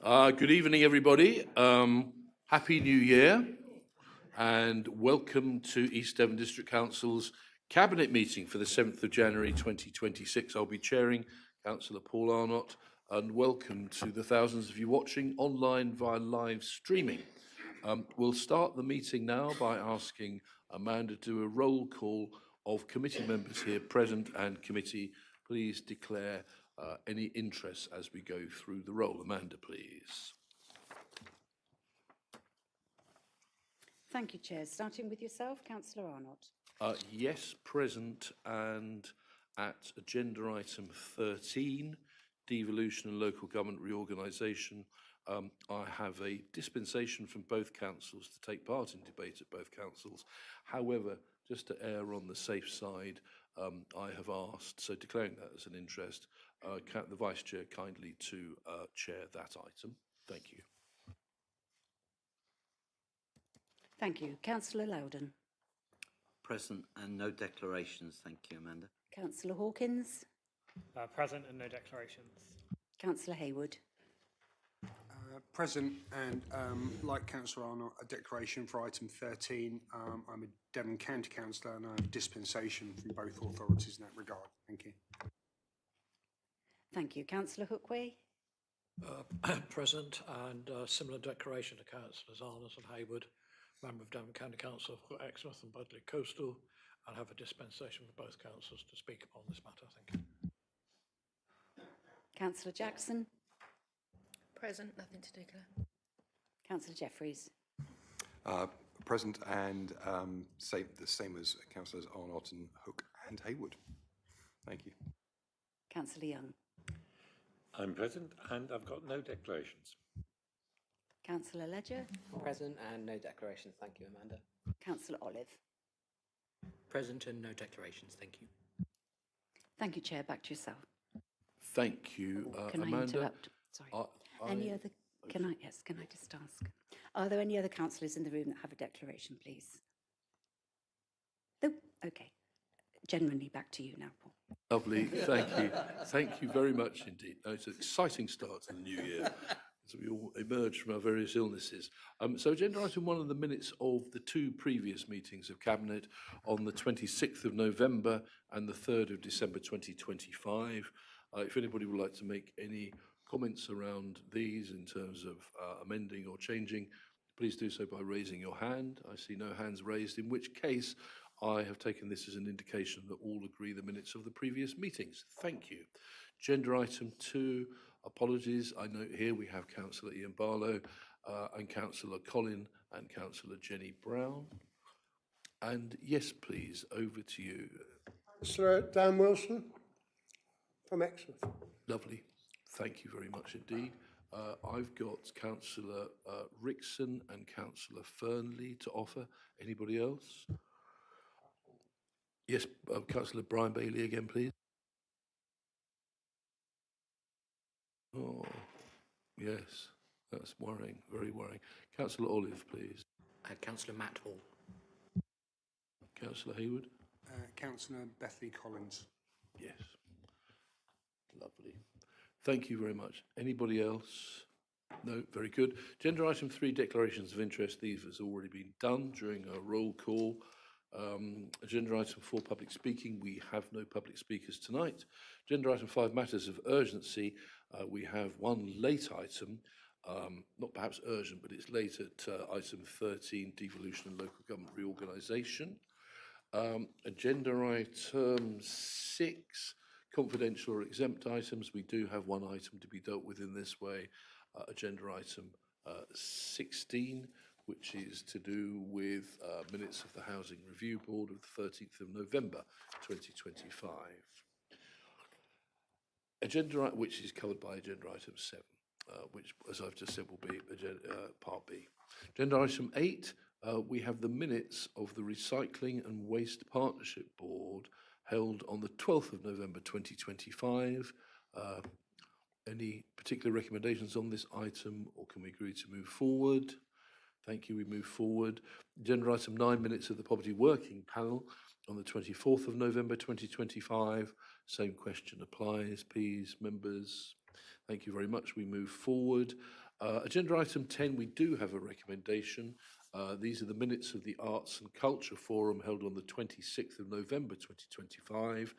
Good evening, everybody. Happy New Year and welcome to East Devon District Council's Cabinet meeting for the 7th of January 2026. I'll be chairing Councillor Paul Arnott, and welcome to the thousands of you watching online via live streaming. We'll start the meeting now by asking Amanda to do a roll call of committee members here present, and committee, please declare any interest as we go through the roll. Amanda, please. Thank you, Chair. Starting with yourself, Councillor Arnott. Yes, present, and at agenda item 13, devolution and local government reorganisation, I have a dispensation from both councils to take part in debate at both councils. However, just to err on the safe side, I have asked, so declaring that as an interest, the Vice Chair kindly to chair that item. Thank you. Thank you. Councillor Loudon. Present and no declarations. Thank you, Amanda. Councillor Hawkins. Present and no declarations. Councillor Hayward. Present and, like Councillor Arnott, a declaration for item 13. I'm a Devon County Councillor and I have dispensation from both authorities in that regard. Thank you. Thank you. Councillor Hookway. Present and similar declaration to Councillors Arnott and Hayward, member of Devon County Council for Exmouth and Budley Coastal, and have a dispensation for both councils to speak upon this matter. Thank you. Councillor Jackson. Present, nothing to declare. Councillor Jeffries. Present and the same as Councillors Arnott and Hook and Hayward. Thank you. Councillor Young. I'm present and I've got no declarations. Councillor Ledger. Present and no declarations. Thank you, Amanda. Councillor Olive. Present and no declarations. Thank you. Thank you, Chair. Back to yourself. Thank you, Can Amanda. I interrupt? Sorry. Any other? Can I just ask? Are there any other councillors in the room that have a declaration, please? No? Okay. Genuinely back to you now, Paul. Lovely, thank you. Thank you very much indeed. No, it's an exciting start to the new year as we all emerge from our various illnesses. So agenda item 1 of the minutes of the 2 previous meetings of Cabinet on the 26th of November and the 3rd of December 2025. If anybody would like to make any comments around these in terms of amending or changing, please do so by raising your hand. I see no hands raised, in which case I have taken this as an indication that all agree the minutes of the previous meetings. Thank you. Agenda item 2, apologies. I note here we have Councillor Ian Barlow and Councillor Colin and Councillor Jenny Brown. And yes, please, over to you. Councillor Dan Wilson from Exmouth. Lovely. Thank you very much indeed. I've got Councillor Rickson and Councillor Fernley to offer. Anybody else? Yes, Councillor Brian Bailey again, please. Oh, yes, that's worrying, very worrying. Councillor Olive, please. Councillor Matt Hall. Councillor Hayward. Councillor Bethany Collins. Yes. Lovely. Thank you very much. Anybody else? No, very good. Agenda item 3, declarations of interest. These has already been done during our roll call. Agenda item 4, public speaking. We have no public speakers tonight. Agenda item 5, matters of urgency. We have one late item, not perhaps urgent, but it's late at item 13, devolution and local government reorganisation. Agenda item 6, confidential or exempt items. We do have one item to be dealt with in this way. Agenda item 16, which is to do with minutes of the Housing Review Board of the 13th of November 2025. Which is covered by agenda item 7, which, as I've just said, will be part B. Agenda item 8, we have the minutes of the Recycling and Waste Partnership Board held on the 12th of November 2025. Any particular recommendations on this item, or can we agree to move forward? Thank you, we move forward. Agenda item 9, minutes of the Poverty Working Panel on the 24th of November 2025. Same question applies, please, members. Thank you very much. We move forward. Agenda item 10, we do have a recommendation. These are the minutes of the Arts and Culture Forum held on the 26th of November 2025.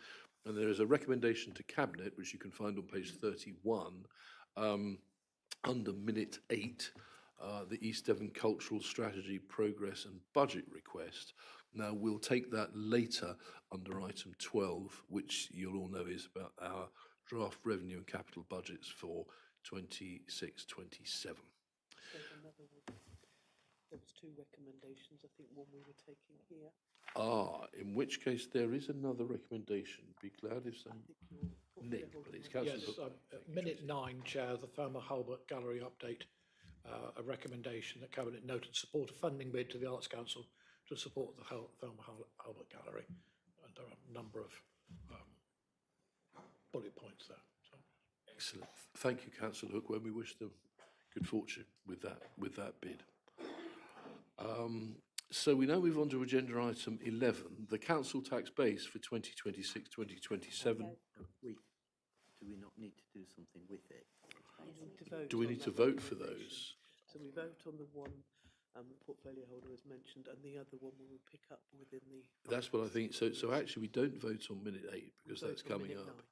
And there is a recommendation to Cabinet, which you can find on page 31, under minute 8, the East Devon Cultural Strategy Progress and Budget Request. Now, we'll take that later under item 12, which you'll all know is about our draft revenue and capital budgets for 26-27. There was two recommendations, I think one we were taking here. In which case there is another recommendation. Be glad if some... Nick, please. Councillor Yes, Hook. minute 9, Chair, the Thelma Hulbert Gallery update. A recommendation that Cabinet noted support a funding bid to the Arts Council to support the Thelma Hulbert Gallery. And there are a number of bullet points there. So. Excellent. Thank you, Councillor Hook, when we wish them good fortune with that bid. So we now move on to agenda item 11, the council tax base for 2026-2027. Do we not need to do something with it? Do we need to vote for those? So we vote on the one the portfolio holder has mentioned, and the other one we will pick up within the... That's what I think. So actually we don't vote on minute 8 because that's coming up.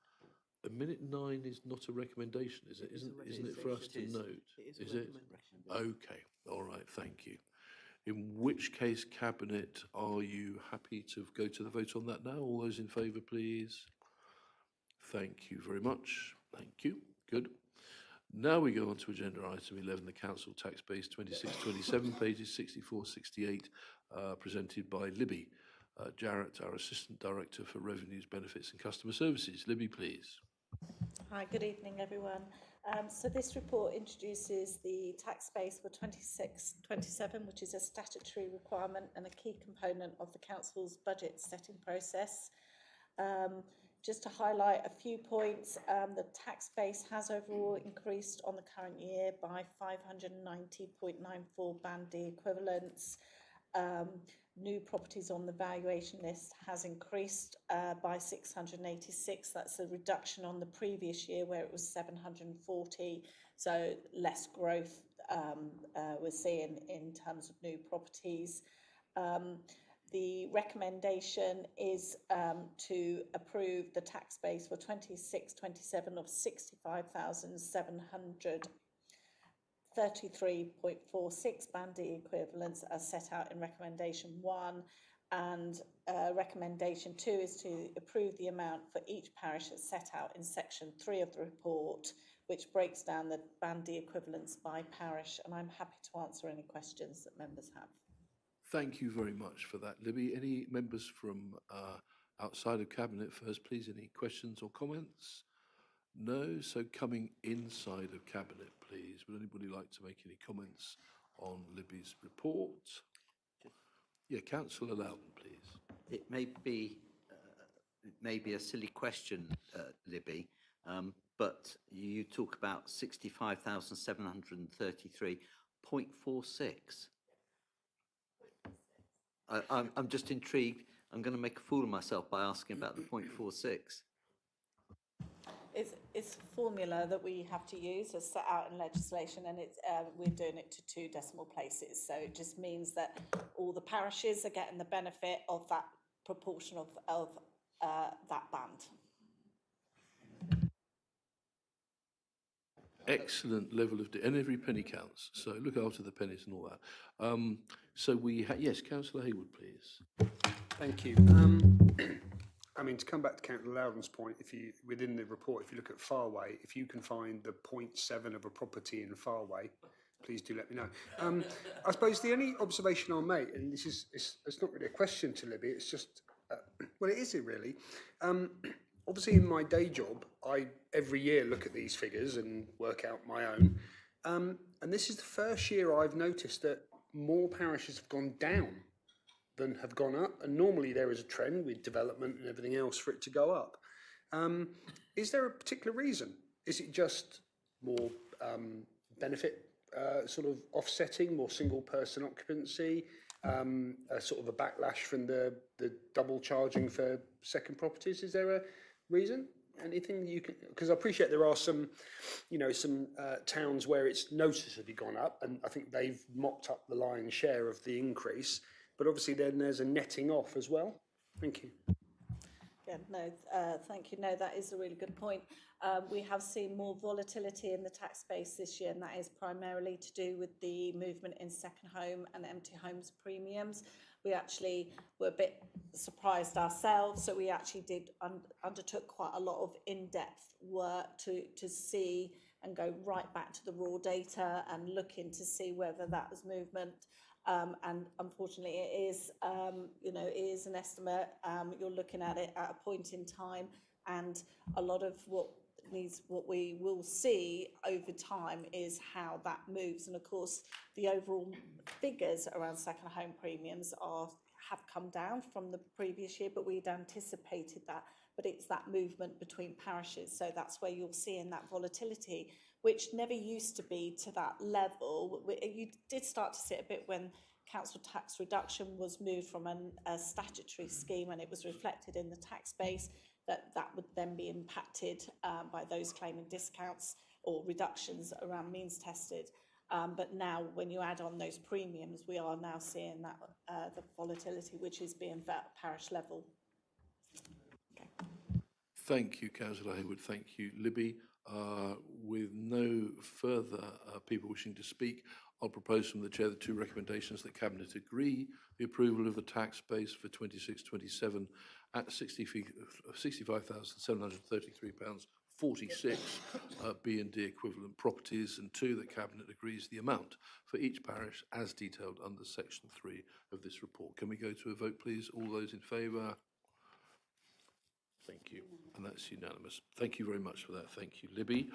A minute 9 is not a recommendation, is it? Isn't it for us to note? Is it? Okay. All right. Thank you. In which case, Cabinet, are you happy to go to the vote on that now? All those in favour, please. Thank you very much. Thank you. Good. Now we go on to agenda item 11, the council tax base 26-27, pages 64-68, presented by Libby Jarrett, our Assistant Director for Revenues, Benefits and Customer Services. Libby, please. Hi, good evening, everyone. So this report introduces the tax base for 26-27, which is a statutory requirement and a key component of the council's budget setting process. Just to highlight a few points, the tax base has overall increased on the current year by 590.94 Band D equivalents. New properties on the valuation list has increased by 686. That's a reduction on the previous year where it was 740. So less growth we're seeing in terms of new properties. The recommendation is to approve the tax base for 26-27 of 65,733.46 Band D equivalents as set out in recommendation 1, and recommendation 2 is to approve the amount for each parish as set out in section 3 of the report, which breaks down the Band D equivalents by parish, and I'm happy to answer any questions that members have. Thank you very much for that, Libby. Any members from outside of Cabinet first, please? Any questions or comments? No? So coming inside of Cabinet, please. Would anybody like to make any comments on Libby's report? Yeah, Councillor Loudon, please. It may be a silly question, Libby, but you talk about 65,733.46. I'm just intrigued. I'm going to make a fool of myself by asking about the 0.46. It's a formula that we have to use as set out in legislation, and it's we're doing it to 2 decimal places. So it just means that all the parishes are getting the benefit of that proportion of that band. Excellent level of, and every penny counts. So look after the pennies and all that. So we, yes, Councillor Hayward, please. Thank you. I mean, to come back to Councillor Loudon's point, if you, within the report, if you look at Farway, if you can find the 0.7 of a property in Farway, please do let me know. I suppose the only observation I'll make, and this is, it's not really a question to Libby, it's just, well, it is really. Obviously, in my day job, I every year look at these figures and work out my own. And this is the first year I've noticed that more parishes have gone down than have gone up. And normally there is a trend with development and everything else for it to go up. Is there a particular reason? Is it just more benefit sort of offsetting, more single person occupancy, sort of a backlash from the double charging for second properties? Is there a reason? anything that you can, because I appreciate there are some, some towns where it's noticeably gone up, and I think they've mopped up the lion's share of the increase, but obviously then there's a netting off as well. Thank you. Yeah, no, thank you. No, that is a really good point. We have seen more volatility in the tax base this year, and that is primarily to do with the movement in second home and empty homes premiums. We actually were a bit surprised ourselves, so we actually undertook quite a lot of in-depth work to see and go right back to the raw data and look in to see whether that was movement. And unfortunately, it is, it is an estimate. You're looking at it at a point in time, and a lot of what we will see over time is how that moves. And of course, the overall figures around second home premiums have come down from the previous year, but we'd anticipated that. But it's that movement between parishes, so that's where you're seeing that volatility, which never used to be to that level. You did start to see it a bit when council tax reduction was moved from a statutory scheme, and it was reflected in the tax base, that would then be impacted by those claiming discounts or reductions around means tested. But now when you add on those premiums, we are now seeing that the volatility, which is being at parish level. Okay. Thank you, Councillor Hayward. Thank you, Libby. With no further people wishing to speak, I'll propose from the Chair the two recommendations that Cabinet agree the approval of the tax base for 26-27 at £65,733.46 B&D equivalent properties, and two, that Cabinet agrees the amount for each parish as detailed under section 3 of this report. Can we go to a vote, please? All those in favour? Thank you, and that's unanimous. Thank you very much for that. Thank you, Libby.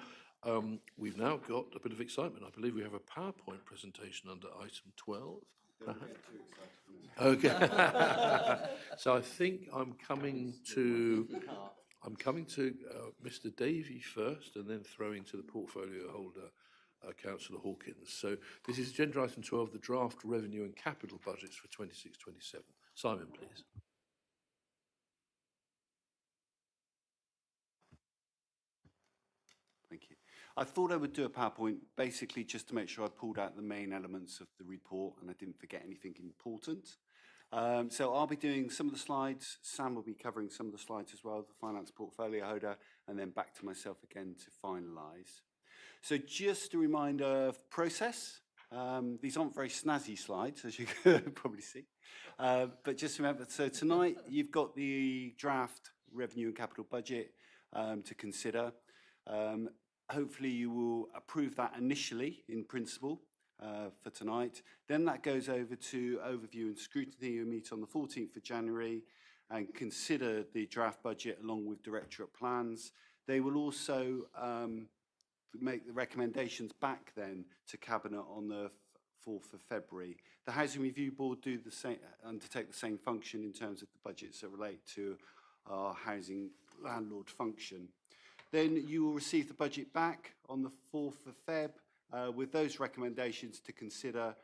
We've now got a bit of excitement. I believe we have a PowerPoint presentation under item 12. Okay. So I think I'm coming to Mr. Davey first, and then throwing to the portfolio holder, Councillor Hawkins. So this is agenda item 12, the draft revenue and capital budgets for 26-27. Simon, please. Thank you. I thought I would do a PowerPoint basically just to make sure I pulled out the main elements of the report and I didn't forget anything important. So I'll be doing some of the slides. Sam will be covering some of the slides as well, the finance portfolio holder, and then back to myself again to finalise. So just a reminder of process. These aren't very snazzy slides, as you could probably see. But just remember, so tonight you've got the draft revenue and capital budget to consider. Hopefully you will approve that initially in principle for tonight. Then that goes over to overview and scrutiny. We meet on the 14th of January and consider the draft budget along with directorate plans. They will also make the recommendations back then to Cabinet on the 4th of February. The Housing Review Board do the same, undertake the same function in terms of the budgets that relate to our housing landlord function. Then you will receive the budget back on the 4th of Feb with those recommendations to consider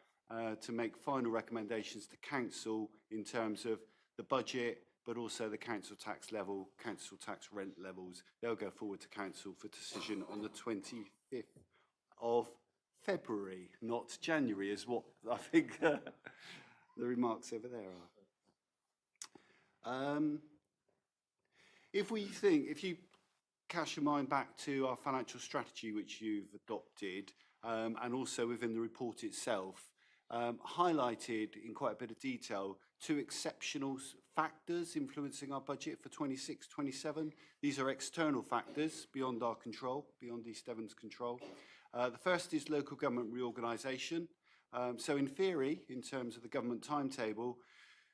to make final recommendations to Council in terms of the budget, but also the council tax level, council tax rent levels. They'll go forward to Council for decision on the 25th of February, not January, is what I think the remarks over there are. If you cast your mind back to our financial strategy, which you've adopted, and also within the report itself, highlighted in quite a bit of detail two exceptional factors influencing our budget for 26-27. These are external factors beyond our control, beyond East Devon's control. The first is local government reorganisation. So in theory, in terms of the government timetable,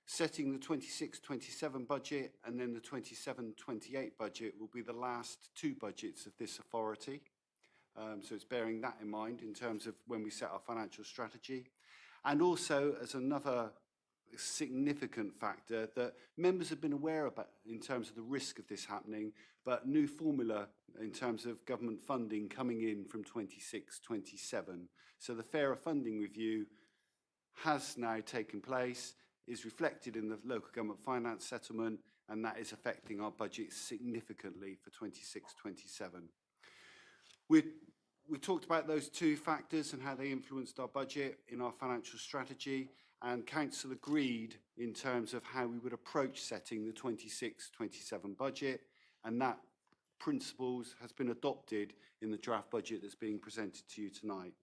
setting the 26-27 budget and then the 27-28 budget will be the last two budgets of this authority. So it's bearing that in mind in terms of when we set our financial strategy. And also as another significant factor that members have been aware about in terms of the risk of this happening, but new formula in terms of government funding coming in from 26-27. So the Fairer Funding Review has now taken place, is reflected in the local government finance settlement, and that is affecting our budget significantly for 26-27. We talked about those two factors and how they influenced our budget in our financial strategy, and Council agreed in terms of how we would approach setting the 26-27 budget, and that principles has been adopted in the draft budget that's being presented to you tonight.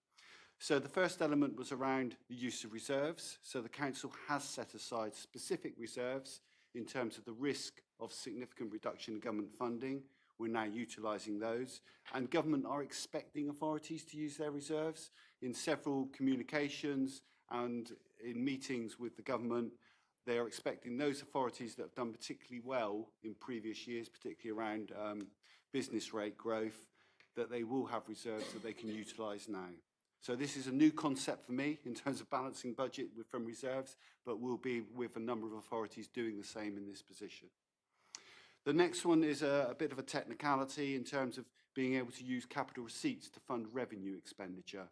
So the first element was around the use of reserves. So the Council has set aside specific reserves in terms of the risk of significant reduction in government funding. We're now utilising those, and government are expecting authorities to use their reserves. In several communications and in meetings with the government, they are expecting those authorities that have done particularly well in previous years, particularly around business rate growth, that they will have reserves that they can utilise now. So this is a new concept for me in terms of balancing budget from reserves, but we'll be with a number of authorities doing the same in this position. The next one is a bit of a technicality in terms of being able to use capital receipts to fund revenue expenditure.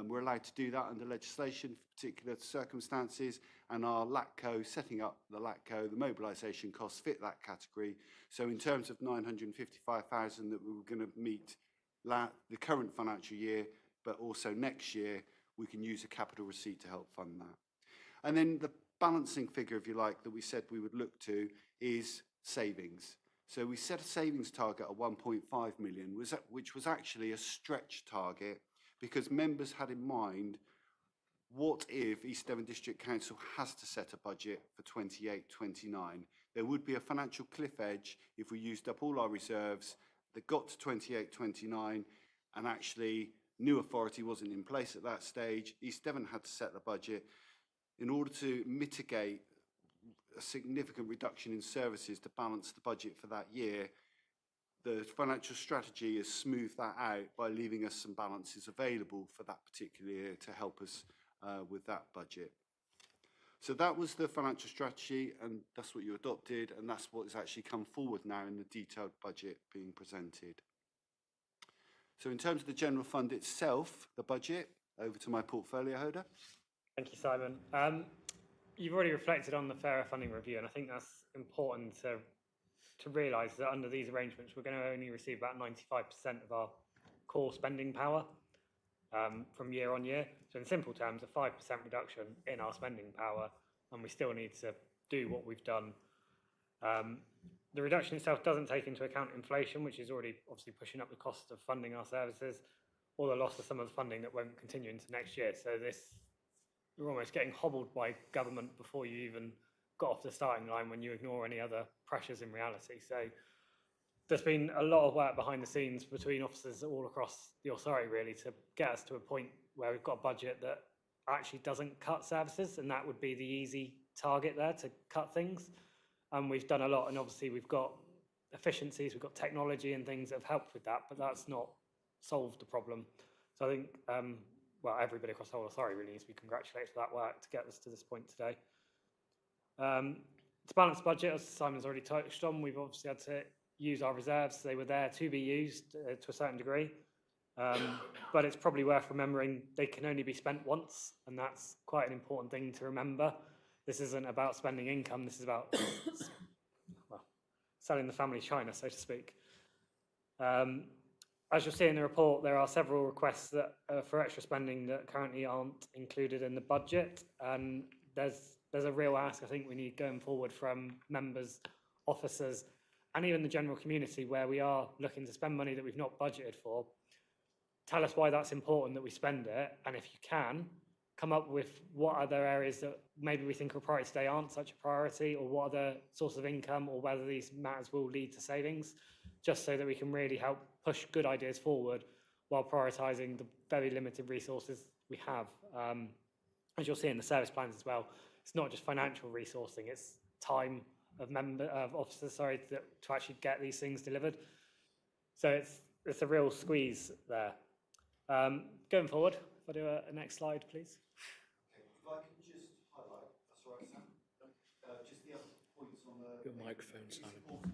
We're allowed to do that under legislation for particular circumstances, and our LATCO, setting up the LATCO, the mobilisation costs fit that category. So in terms of 955,000 that we were going to meet the current financial year, but also next year, we can use a capital receipt to help fund that. And then the balancing figure, if you like, that we said we would look to is savings. So we set a savings target of 1.5 million, which was actually a stretch target, because members had in mind, what if East Devon District Council has to set a budget for 28-29? There would be a financial cliff edge if we used up all our reserves that got to 28-29 and actually new authority wasn't in place at that stage. East Devon had to set the budget in order to mitigate a significant reduction in services to balance the budget for that year. The financial strategy has smoothed that out by leaving us some balances available for that particular year to help us with that budget. So that was the financial strategy, and that's what you adopted, and that's what has actually come forward now in the detailed budget being presented. So in terms of the general fund itself, the budget, over to my portfolio holder. Thank you, Simon. You've already reflected on the fairer funding review, and I think that's important to realise that under these arrangements, we're going to only receive about 95% of our core spending power from year on year. So in simple terms, a 5% reduction in our spending power, and we still need to do what we've done. The reduction itself doesn't take into account inflation, which is already obviously pushing up the cost of funding our services, or the loss of some of the funding that won't continue into next year. So you're almost getting hobbled by government before you even got off the starting line when you ignore any other pressures in reality. So there's been a lot of work behind the scenes between officers all across the authority really to get us to a point where we've got a budget that actually doesn't cut services, and that would be the easy target there, to cut things. And we've done a lot, and obviously we've got efficiencies, we've got technology and things that have helped with that, but that's not solved the problem. So I think, well, everybody across the whole authority really needs to be congratulated for that work to get us to this point today. To balance the budget, as Simon's already touched on, we've obviously had to use our reserves. They were there to be used to a certain degree, but it's probably worth remembering they can only be spent once, and that's quite an important thing to remember. This isn't about spending income, this is about well, selling the family china, so to speak. As you'll see in the report, there are several requests that, for extra spending that currently aren't included in the budget, and there's a real ask I think we need going forward from members, officers, and even the general community, where we are looking to spend money that we've not budgeted for. Tell us why that's important that we spend it, and if you can, come up with what other areas that maybe we think are a priority today aren't such a priority, or what other sources of income, or whether these matters will lead to savings, just so that we can really help push good ideas forward while prioritising the very limited resources we have. As you'll see in the service plans as well, it's not just financial resourcing, it's time of officers, to actually get these things delivered. So it's a real squeeze there. Going forward, if I do a next slide, please. Okay, if I can just highlight, that's all right, Sam? Just the other points on the... Your microphone, Simon.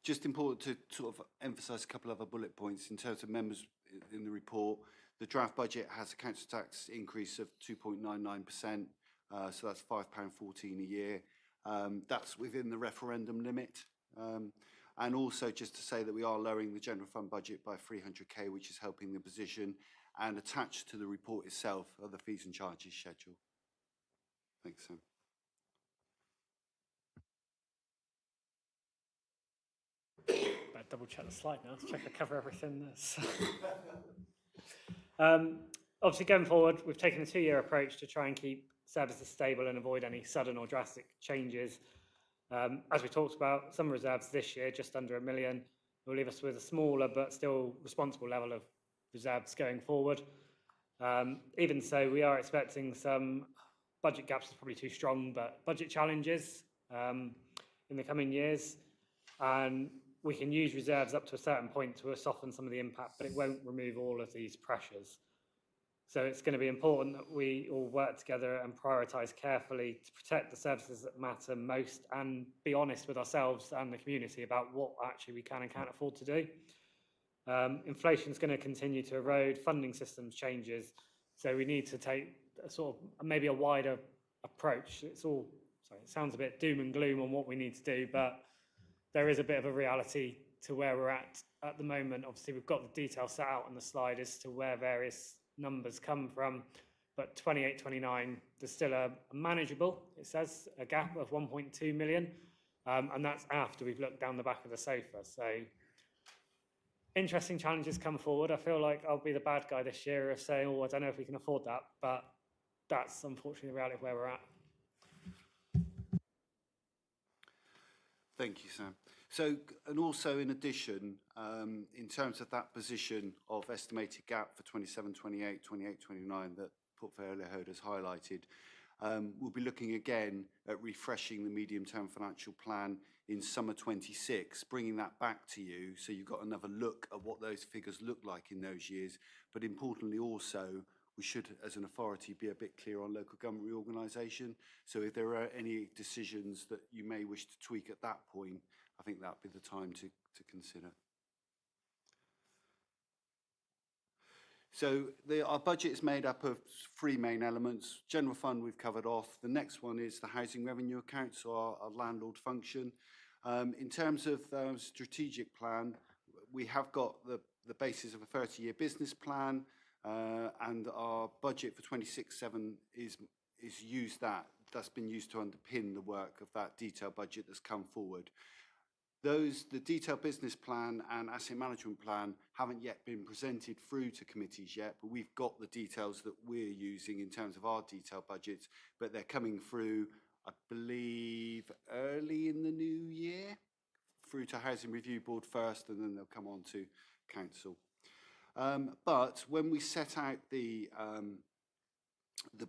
Just important to sort of emphasise a couple of other bullet points in terms of members in the report. The draft budget has a council tax increase of 2.99%, so that's £5.14 a year. That's within the referendum limit. And also just to say that we are lowering the general fund budget by 300k, which is helping the position, and attached to the report itself are the fees and charges schedule. Thanks, Sam. Better double check the slide now, check I cover everything that's... Obviously, going forward, we've taken a 2-year approach to try and keep services stable and avoid any sudden or drastic changes. As we talked about, some reserves this year, just under £1 million, will leave us with a smaller but still responsible level of reserves going forward. Even so, we are expecting some budget gaps, is probably too strong, but budget challenges in the coming years. And we can use reserves up to a certain point to soften some of the impact, but it won't remove all of these pressures. So it's going to be important that we all work together and prioritise carefully to protect the services that matter most and be honest with ourselves and the community about what actually we can and can't afford to do. Inflation is going to continue to erode, funding systems changes, so we need to take a sort of maybe a wider approach. It sounds a bit doom and gloom on what we need to do, but there is a bit of a reality to where we're at the moment. Obviously, we've got the details set out on the slide as to where various numbers come from, but 28-29, there's still a manageable, it says, a gap of 1.2 million, and that's after we've looked down the back of the sofa. So interesting challenges come forward. I feel like I'll be the bad guy this year of saying, oh, I don't know if we can afford that, but that's unfortunately the reality of where we're at. Thank you, Sam. So, and also in addition, in terms of that position of estimated gap for 27, 28, 28, 29 that portfolio holders highlighted, we'll be looking again at refreshing the medium-term financial plan in summer 26, bringing that back to you so you've got another look at what those figures look like in those years. But importantly also, we should, as an authority, be a bit clear on local government reorganisation. So if there are any decisions that you may wish to tweak at that point, I think that would be the time to consider. So our budget is made up of 3 main elements. General fund we've covered off. The next one is the housing revenue account, so our landlord function. In terms of strategic plan, we have got the basis of a 30-year business plan, and our budget for 26/7 is used that's been used to underpin the work of that detailed budget that's come forward. The detailed business plan and asset management plan haven't yet been presented through to committees yet, but we've got the details that we're using in terms of our detailed budgets, but they're coming through, I believe, early in the new year, through to Housing Review Board first, and then they'll come on to Council. But when we set out the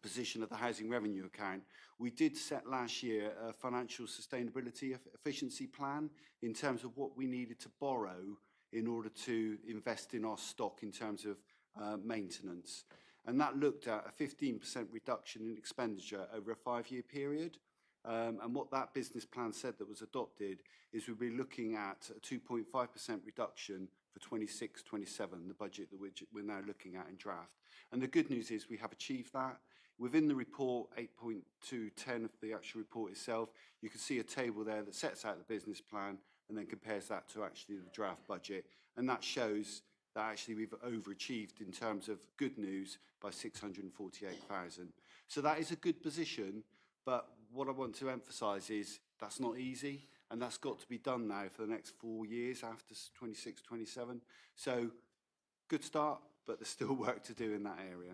position of the housing revenue account, we did set last year a financial sustainability efficiency plan in terms of what we needed to borrow in order to invest in our stock in terms of maintenance. And that looked at a 15% reduction in expenditure over a 5-year period. And what that business plan said that was adopted is we'll be looking at a 2.5% reduction for 26-27, the budget that we're now looking at in draft. And the good news is we have achieved that. Within the report, 8.210 of the actual report itself, you can see a table there that sets out the business plan and then compares that to actually the draft budget. And that shows that actually we've overachieved in terms of good news by 648,000. So that is a good position, but what I want to emphasise is that's not easy, and that's got to be done now for the next 4 years after 26-27. So good start, but there's still work to do in that area.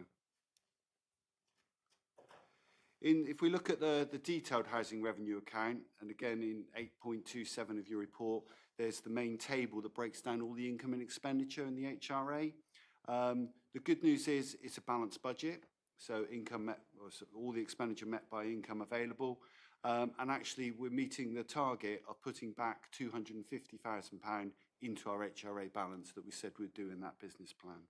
If we look at the detailed housing revenue account, and again in 8.27 of your report, there's the main table that breaks down all the income and expenditure in the HRA. The good news is it's a balanced budget, so income met, all the expenditure met by income available, and actually we're meeting the target of putting back £250,000 into our HRA balance that we said we'd do in that business plan.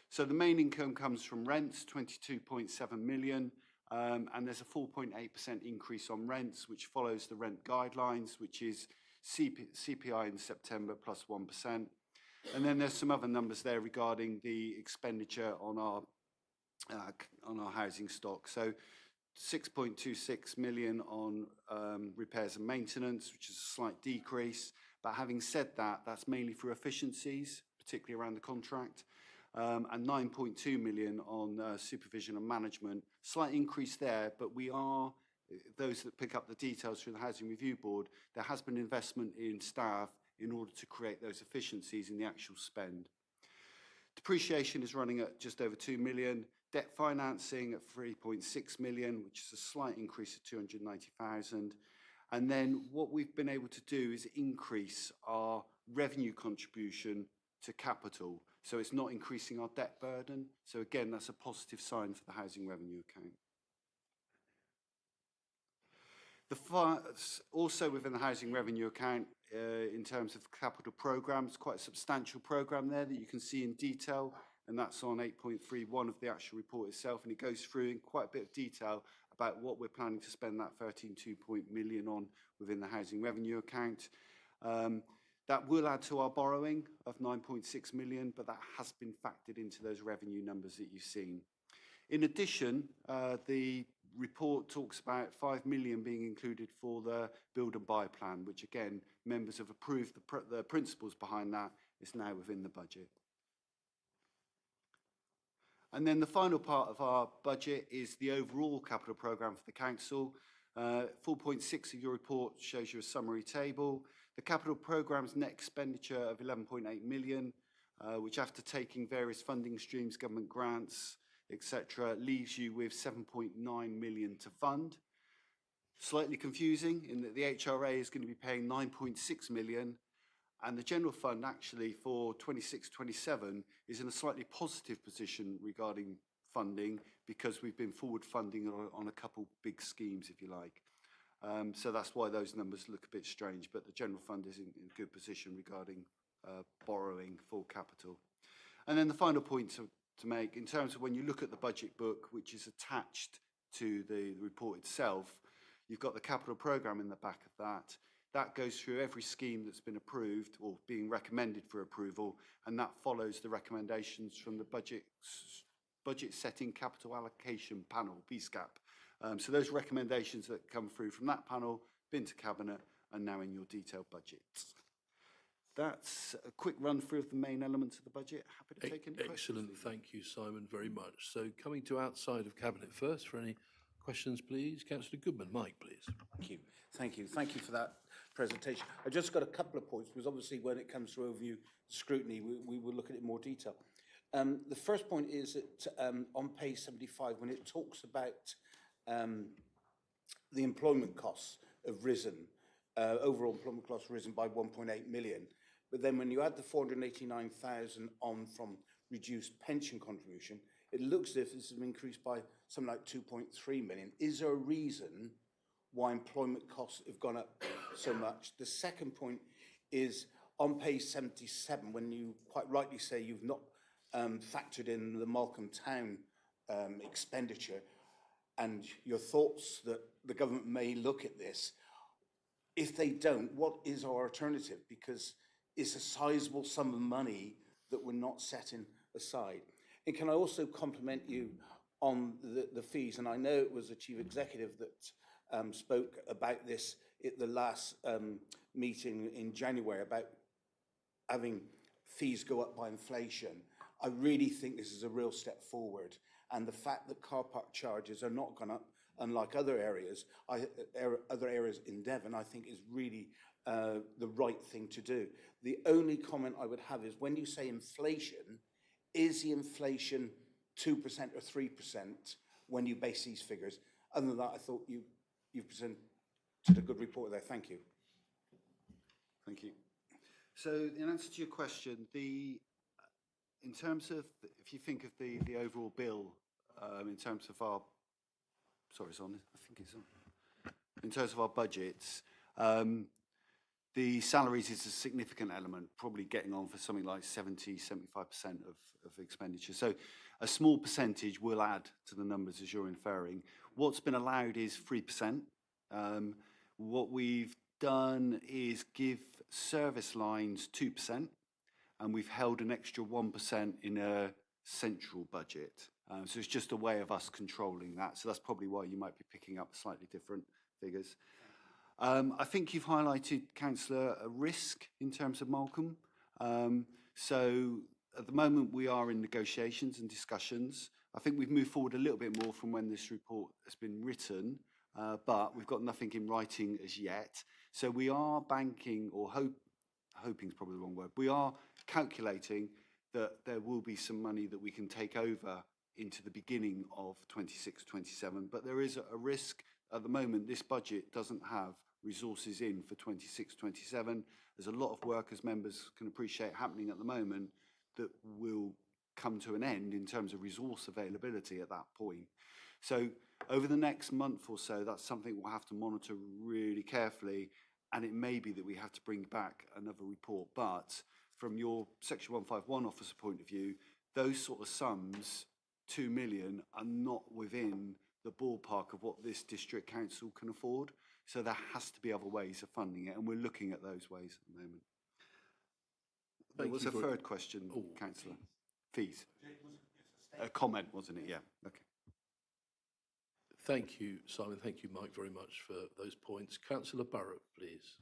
So the main income comes from rents, 22.7 million. And there's a 4.8% increase on rents, which follows the rent guidelines, which is CPI in September plus 1%. And then there's some other numbers there regarding the expenditure on our housing stock. So 6.26 million on repairs and maintenance, which is a slight decrease. But having said that, that's mainly through efficiencies, particularly around the contract. And 9.2 million on supervision and management. Slight increase there, but we are, those that pick up the details through the Housing Review Board, there has been investment in staff in order to create those efficiencies in the actual spend. Depreciation is running at just over 2 million. Debt financing at 3.6 million, which is a slight increase of 290,000. And then what we've been able to do is increase our revenue contribution to capital. So it's not increasing our debt burden. So again, that's a positive sign for the housing revenue account. Also within the housing revenue account, in terms of capital programs, quite a substantial program there that you can see in detail, and that's on 8.31 of the actual report itself, and it goes through in quite a bit of detail about what we're planning to spend that 13.2 million on within the housing revenue account. That will add to our borrowing of 9.6 million, but that has been factored into those revenue numbers that you've seen. In addition, the report talks about 5 million being included for the build and buy plan, which again, members have approved the principles behind that. It's now within the budget. And then the final part of our budget is the overall capital programme for the council. 4.6 of your report shows you a summary table. The capital programme's net expenditure of 11.8 million, which after taking various funding streams, government grants, etc., leaves you with 7.9 million to fund. Slightly confusing in that the HRA is going to be paying 9.6 million, and the general fund actually for 26-27 is in a slightly positive position regarding funding because we've been forward funding on a couple big schemes, if you like. So that's why those numbers look a bit strange, but the general fund is in a good position regarding borrowing for capital. And then the final point to make, in terms of when you look at the budget book, which is attached to the report itself, you've got the capital programme in the back of that. That goes through every scheme that's been approved or being recommended for approval, and that follows the recommendations from the budget setting capital allocation panel, BSCAP. So those recommendations that come through from that panel, been to Cabinet, and now in your detailed budgets. That's a quick run through of the main elements of the budget. Happy to take any questions. Excellent, thank you, Simon, very much. So coming to outside of Cabinet first, for any questions, please. Councillor Goodman. Mike, please. Thank you. Thank you. Thank you for that presentation. I just got a couple of points, because obviously when it comes to overview scrutiny, we will look at it in more detail. The first point is that on page 75, when it talks about the employment costs have risen, overall employment costs risen by 1.8 million. But then when you add the 489,000 on from reduced pension contribution, it looks as if this has increased by something like 2.3 million. Is there a reason why employment costs have gone up so much? The second point is on page 77, when you quite rightly say you've not factored in the Malcolm Town expenditure, and your thoughts that the government may look at this. If they don't, what is our alternative? Because it's a sizable sum of money that we're not setting aside. And can I also compliment you on the fees? And I know it was the Chief Executive that spoke about this at the last meeting in January about having fees go up by inflation. I really think this is a real step forward. And the fact that car park charges are not gone up, unlike other areas, other areas in Devon, I think is really the right thing to do. The only comment I would have is when you say inflation, is the inflation 2% or 3% when you base these figures? Other than that, I thought you presented a good report there. Thank you. Thank you. So in answer to your question, in terms of, if you think of the overall bill, in terms of our, sorry, it's on, I think it's on. In terms of our budgets, the salaries is a significant element, probably getting on for something like 70, 75% of expenditure. So a small percentage will add to the numbers as you're inferring. What's been allowed is 3%. What we've done is give service lines 2%, and we've held an extra 1% in a central budget. So it's just a way of us controlling that. So that's probably why you might be picking up slightly different figures. I think you've highlighted, Councillor, a risk in terms of Malcolm. So at the moment we are in negotiations and discussions. I think we've moved forward a little bit more from when this report has been written, but we've got nothing in writing as yet. So we are banking, or hoping is probably the wrong word, we are calculating that there will be some money that we can take over into the beginning of 26-27, but there is a risk at the moment. This budget doesn't have resources in for 26-27. There's a lot of work, as members can appreciate, happening at the moment that will come to an end in terms of resource availability at that point. So over the next month or so, that's something we'll have to monitor really carefully, and it may be that we have to bring back another report. But from your Section 151 officer point of view, those sort of sums, 2 million, are not within the ballpark of what this district council can afford. So there has to be other ways of funding it, and we're looking at those ways at the moment. There was a third question, Councillor. Fees. A comment, wasn't it? Yeah. Okay. Thank you, Simon. Thank you, Mike, very much for those points. Councillor Barrett, please.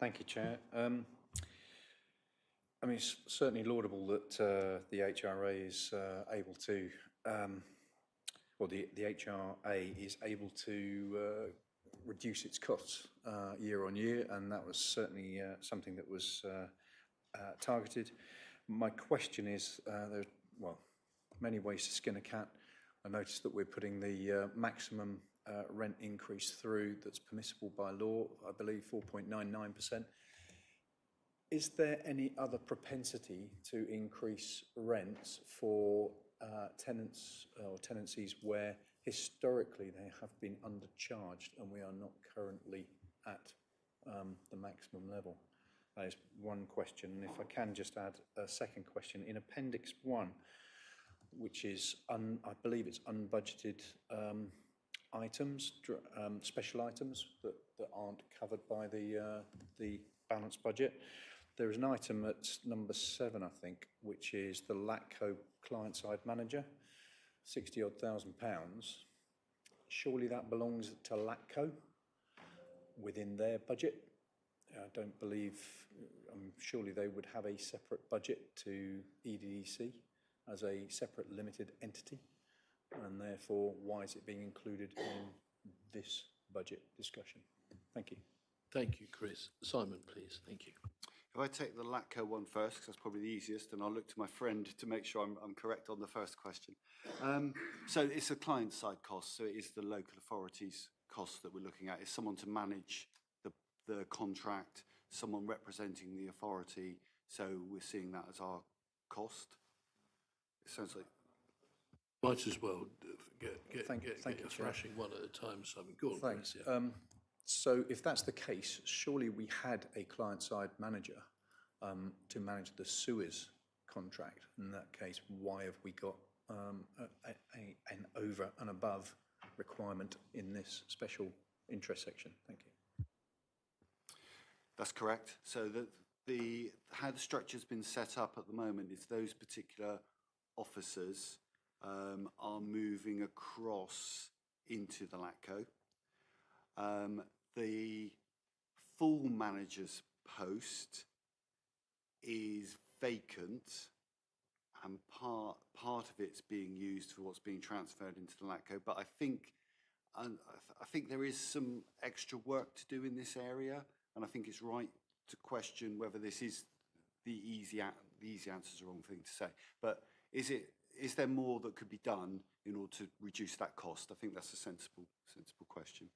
Thank you, Chair. I mean, it's certainly laudable that the HRA is able to, or the HRA is able to reduce its costs year on year, and that was certainly something that was targeted. My question is, there are, many ways to skin a cat. I noticed that we're putting the maximum rent increase through that's permissible by law, I believe 4.99%. Is there any other propensity to increase rents for tenants or tenancies where historically they have been undercharged and we are not currently at the maximum level? That is one question. And if I can just add a second question, in Appendix 1, which is, I believe it's unbudgeted items, special items that aren't covered by the balanced budget. There is an item at number 7, I think, which is the LATCO client-side manager, 60-odd thousand pounds. Surely that belongs to LATCO within their budget. I don't believe, surely they would have a separate budget to EDEC as a separate limited entity, and therefore why is it being included in this budget discussion? Thank you. Thank you, Chris. Simon, please. Thank you. If I take the LATCO one first, because that's probably the easiest, and I'll look to my friend to make sure I'm correct on the first question. So it's a client-side cost, so it is the local authorities' cost that we're looking at. It's someone to manage the contract, someone representing the authority, so we're seeing that as our cost. It sounds like... Might as well get Thank you, thrashing one at a time, Simon. Go on, Thanks. Chris, yeah. So if that's the case, surely we had a client-side manager to manage the sewers contract. In that case, why have we got an over and above requirement in this special interest section? Thank you. That's correct. So how the structure's been set up at the moment is those particular officers are moving across into the LATCO. The full manager's post is vacant, and part of it's being used for what's being transferred into the LATCO. But I think there is some extra work to do in this area, and I think it's right to question whether this is the easy answer is the wrong thing to say. But is there more that could be done in order to reduce that cost? I think that's a sensible question.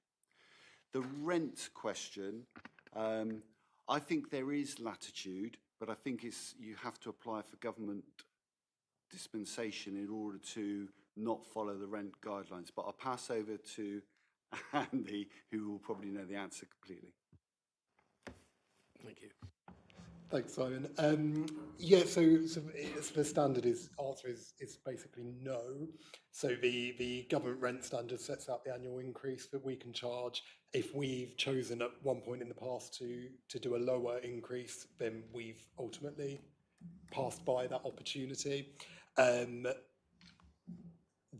The rent question, I think there is latitude, but I think you have to apply for government dispensation in order to not follow the rent guidelines. But I'll pass over to Andy, who will probably know the answer completely. Thank you. Thanks, Simon. Yeah, so the standard answer is basically no. So the government rent standard sets out the annual increase that we can charge. If we've chosen at one point in the past to do a lower increase, then we've ultimately passed by that opportunity.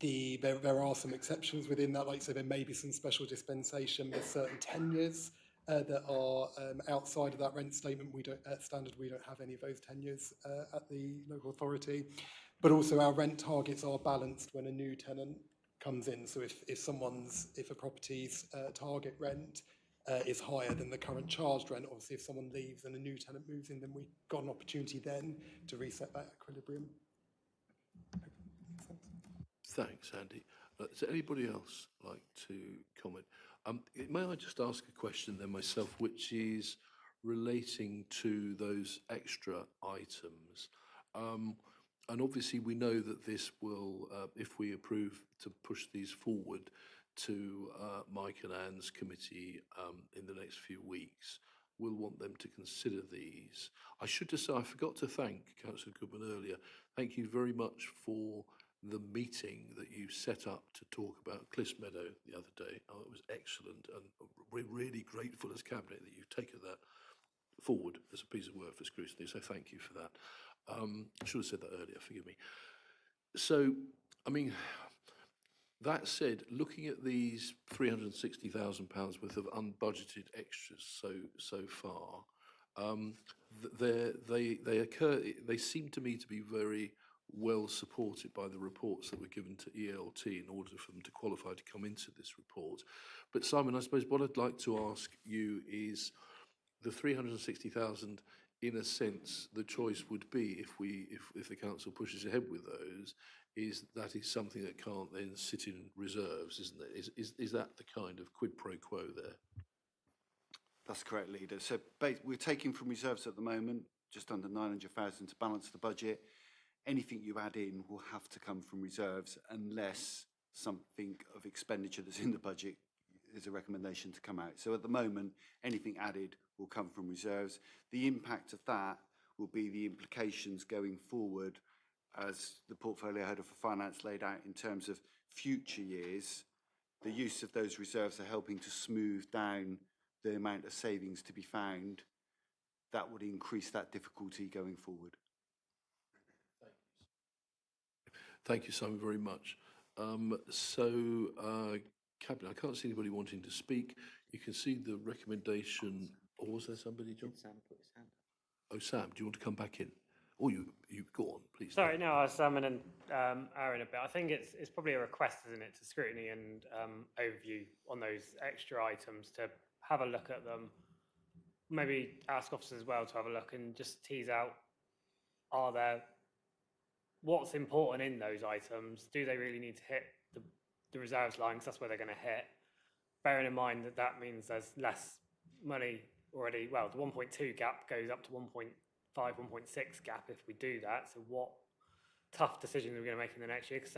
there are some exceptions within that, like so there may be some special dispensation with certain tenures that are outside of that rent statement. We don't standard. We don't have any of those tenures at the local authority, but also our rent targets are balanced when a new tenant comes in. So if a property's target rent is higher than the current charged rent, obviously if someone leaves and a new tenant moves in, then we've got an opportunity then to reset that equilibrium. Thanks, Andy. Does anybody else like to comment? May I just ask a question then myself, which is relating to those extra items? And obviously we know that this will, if we approve to push these forward to Mike and Anne's committee in the next few weeks, we'll want them to consider these. I should just say, I forgot to thank Councillor Goodman earlier. Thank you very much for the meeting that you set up to talk about Cliffs Meadow the other day. Oh, it was excellent, and we're really grateful as Cabinet that you've taken that forward as a piece of work for scrutiny, so thank you for that. I should have said that earlier, forgive me. So, I mean, that said, looking at these £360,000 worth of unbudgeted extras so far, they seem to me to be very well supported by the reports that were given to ELT in order for them to qualify to come into this report. But Simon, I suppose what I'd like to ask you is the 360,000, in a sense, the choice would be if the council pushes ahead with those, is something that can't then sit in reserves, isn't it? Is that the kind of quid pro quo there? That's correct, Leader. So we're taking from reserves at the moment, just under 900,000 to balance the budget. Anything you add in will have to come from reserves unless something of expenditure that's in the budget is a recommendation to come out. So at the moment, anything added will come from reserves. The impact of that will be the implications going forward as the portfolio head for finance laid out in terms of future years. The use of those reserves are helping to smooth down the amount of savings to be found. That would increase that difficulty going forward. Thank you, Simon, very much. Cabinet, I can't see anybody wanting to speak. You can see the recommendation. Or was there somebody, John? Sam put his hand up. Oh, Sam, do you want to come back in? Oh, you go on, please. Sorry, no, I was Simon and Aaron a bit. I think it's probably a request, isn't it, to scrutiny and overview on those extra items to have a look at them. Maybe ask officers as well to have a look and just tease out, what's important in those items? Do they really need to hit the reserves line? Because that's where they're going to hit. Bearing in mind that means there's less money already. Well, the 1.2 gap goes up to 1.5, 1.6 gap if we do that. So what tough decisions are we going to make in the next year? Because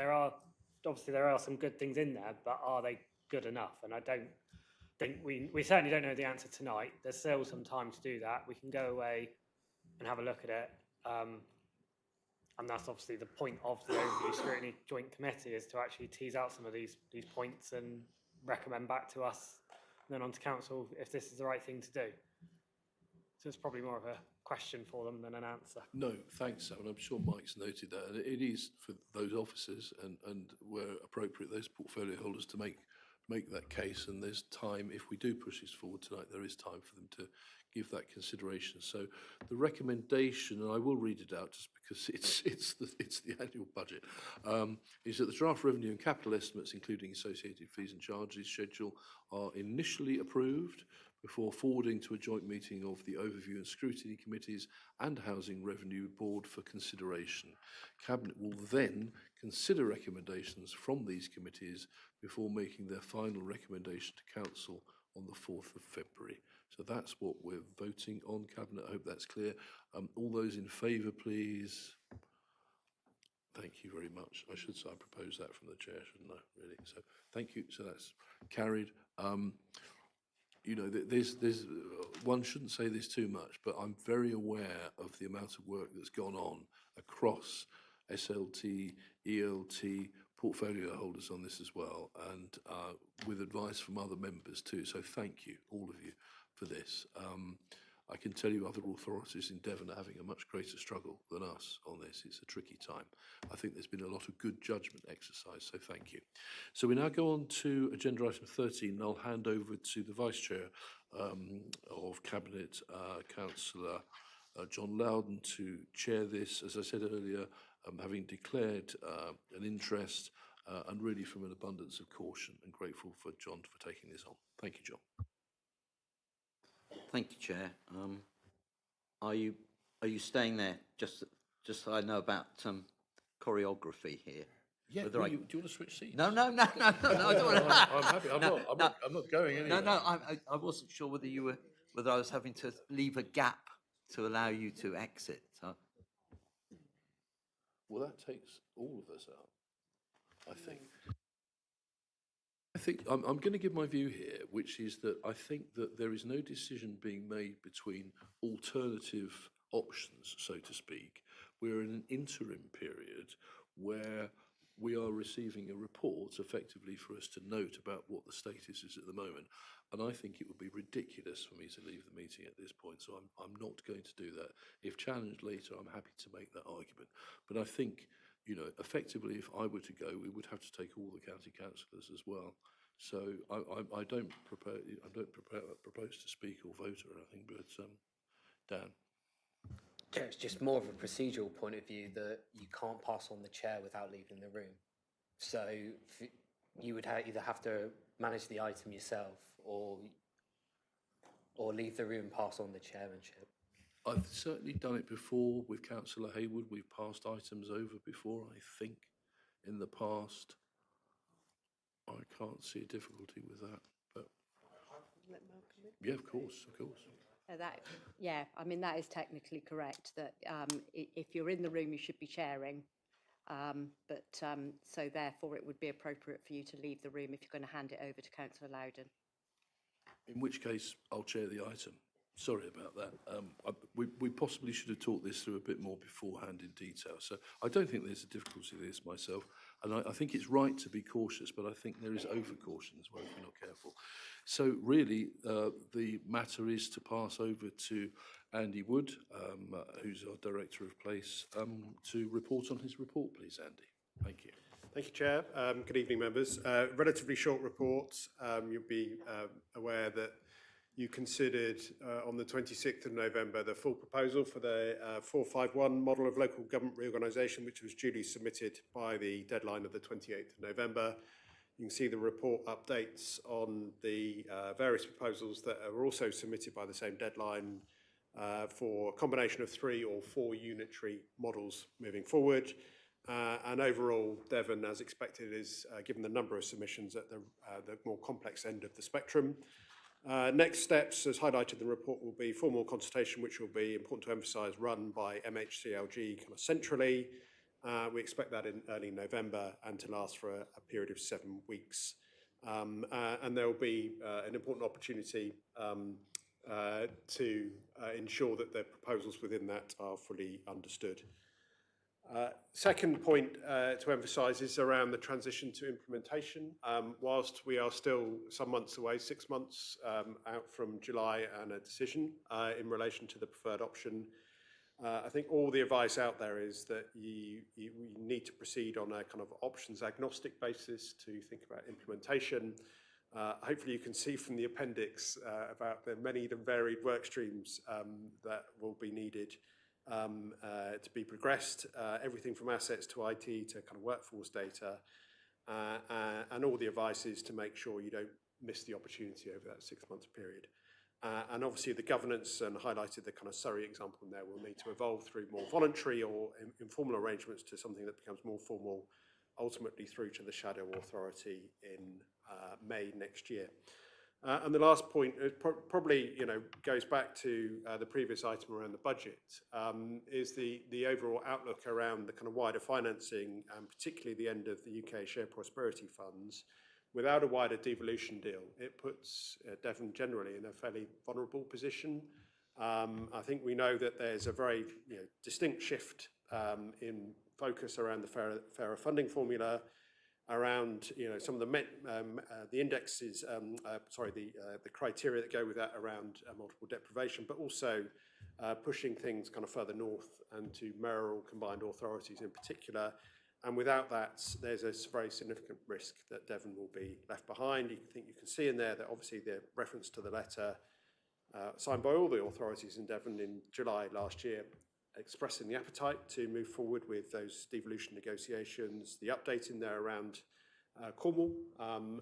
there are some good things in there, but are they good enough? And I don't think we certainly don't know the answer tonight. There's still some time to do that. We can go away and have a look at it. And that's obviously the point of the Overview Scrutiny Joint Committee, is to actually tease out some of these points and recommend back to us, and then on to council if this is the right thing to do. So it's probably more of a question for them than an answer. No, thanks, Sam. I'm sure Mike's noted that. And it is for those officers and where appropriate, those portfolio holders to make that case. And there's time, if we do push this forward tonight, there is time for them to give that consideration. So the recommendation, and I will read it out just because it's the annual budget, is that the draft revenue and capital estimates, including associated fees and charges schedule, are initially approved before forwarding to a joint meeting of the Overview and Scrutiny Committees and Housing Revenue Board for consideration. Cabinet will then consider recommendations from these committees before making their final recommendation to Council on the 4th of February. So that's what we're voting on, Cabinet. I hope that's clear. All those in favour, please. Thank you very much. I should say I propose that from the chair, shouldn't I, really? So thank you. So that's carried. You know, there's one shouldn't say this too much, but I'm very aware of the amount of work that's gone on across SLT, ELT, portfolio holders on this as well, and with advice from other members too. So thank you, all of you, for this. I can tell you other authorities in Devon are having a much greater struggle than us on this. It's a tricky time. I think there's been a lot of good judgment exercise, so thank you. So we now go on to agenda item 13, and I'll hand over to the Vice Chair of Cabinet, Councillor John Loudon, to chair this. As I said earlier, having declared an interest and really from an abundance of caution, and grateful for John for taking this on. Thank you, John. Thank you, Chair. Are you staying there? Just so I know about choreography here. Yeah, Whether do you want to switch seats? No, I don't want to. I'm happy. I'm not going anywhere. No, I wasn't sure whether I was having to leave a gap to allow you to exit. Well, that takes all of us out, I think. I'm going to give my view here, which is that I think that there is no decision being made between alternative options, so to speak. We're in an interim period where we are receiving a report effectively for us to note about what the status is at the moment. And I think it would be ridiculous for me to leave the meeting at this point, so I'm not going to do that. If challenged later, I'm happy to make that argument. But I think, you know, effectively, if I were to go, we would have to take all the county councillors as well. So I don't propose to speak or vote or anything, but Dan. Chair, it's just more of a procedural point of view that you can't pass on the chair without leaving the room. So you would either have to manage the item yourself or leave the room and pass on the chairmanship. I've certainly done it before with Councillor Haywood. We've passed items over before, I think, in the past. I can't see a difficulty with that, but yeah, of course. Yeah, I mean, that is technically correct, that if you're in the room, you should be chairing. So therefore, it would be appropriate for you to leave the room if you're going to hand it over to Councillor Loudon. In which case, I'll chair the item. Sorry about that. We possibly should have talked this through a bit more beforehand in detail. So I don't think there's a difficulty with this myself. And I think it's right to be cautious, but I think there is over-caution as well if we're not careful. So really, the matter is to pass over to Andy Wood, who's our Director of Place, to report on his report, please, Andy. Thank you. Thank you, Chair. Good evening, members. Relatively short report. You'll be aware that you considered on the 26th of November the full proposal for the 451 model of local government reorganisation, which was duly submitted by the deadline of the 28th of November. You can see the report updates on the various proposals that are also submitted by the same deadline for a combination of 3 or 4 unitary models moving forward. And overall, Devon, as expected, is given the number of submissions at the more complex end of the spectrum. Next steps, as highlighted in the report, will be formal consultation, which will be important to emphasise, run by MHCLG kind of centrally. We expect that in early November and to last for a period of 7 weeks. And there will be an important opportunity to ensure that the proposals within that are fully understood. Second point to emphasise is around the transition to implementation. Whilst we are still some months away, 6 months out from July and a decision in relation to the preferred option, I think all the advice out there is that we need to proceed on a kind of options agnostic basis to think about implementation. Hopefully you can see from the appendix about the many and varied work streams that will be needed to be progressed, everything from assets to IT to kind of workforce data, and all the advice is to make sure you don't miss the opportunity over that 6 month period. And obviously the governance, and highlighted the kind of Surrey example in there, will need to evolve through more voluntary or informal arrangements to something that becomes more formal, ultimately through to the shadow authority in May next year. And the last point, probably goes back to the previous item around the budget, is the overall outlook around the kind of wider financing, and particularly the end of the UK Share Prosperity Funds. Without a wider devolution deal, it puts Devon generally in a fairly vulnerable position. I think we know that there's a very distinct shift in focus around the fairer funding formula. around, some of the indexes, the criteria that go with that around multiple deprivation, but also pushing things kind of further north and to mayoral combined authorities in particular. And without that, there's a very significant risk that Devon will be left behind. You can see in there that obviously the reference to the letter signed by all the authorities in Devon in July last year, expressing the appetite to move forward with those devolution negotiations, the update in there around Cornwall, and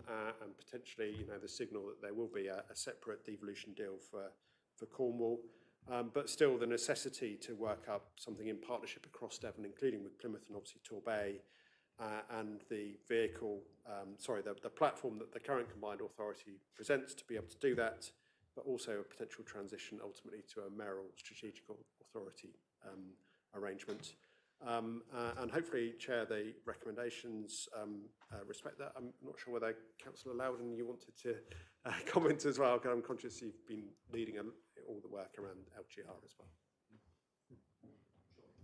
potentially, the signal that there will be a separate devolution deal for Cornwall, but still the necessity to work up something in partnership across Devon, including with Plymouth and obviously Torbay, and the vehicle, the platform that the current combined authority presents to be able to do that, but also a potential transition ultimately to a mayoral strategic authority arrangement. And hopefully, Chair, the recommendations respect that. I'm not sure whether Councillor Loudon, you wanted to comment as well, because I'm conscious you've been leading all the work around LGR as well. Do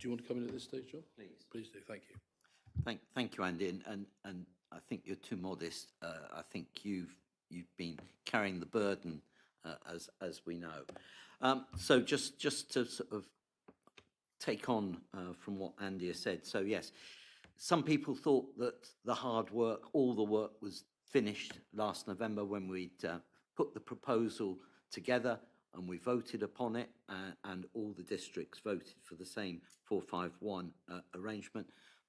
you want to come in at this stage, John? Please. Please do, thank you. Thank you, Andy, and I think you're too modest. I think you've been carrying the burden, as we know. So just to sort of take on from what Andy has said. So yes, some people thought that the hard work, all the work was finished last November when we'd put the proposal together and we voted upon it, and all the districts voted for the same 451 arrangement.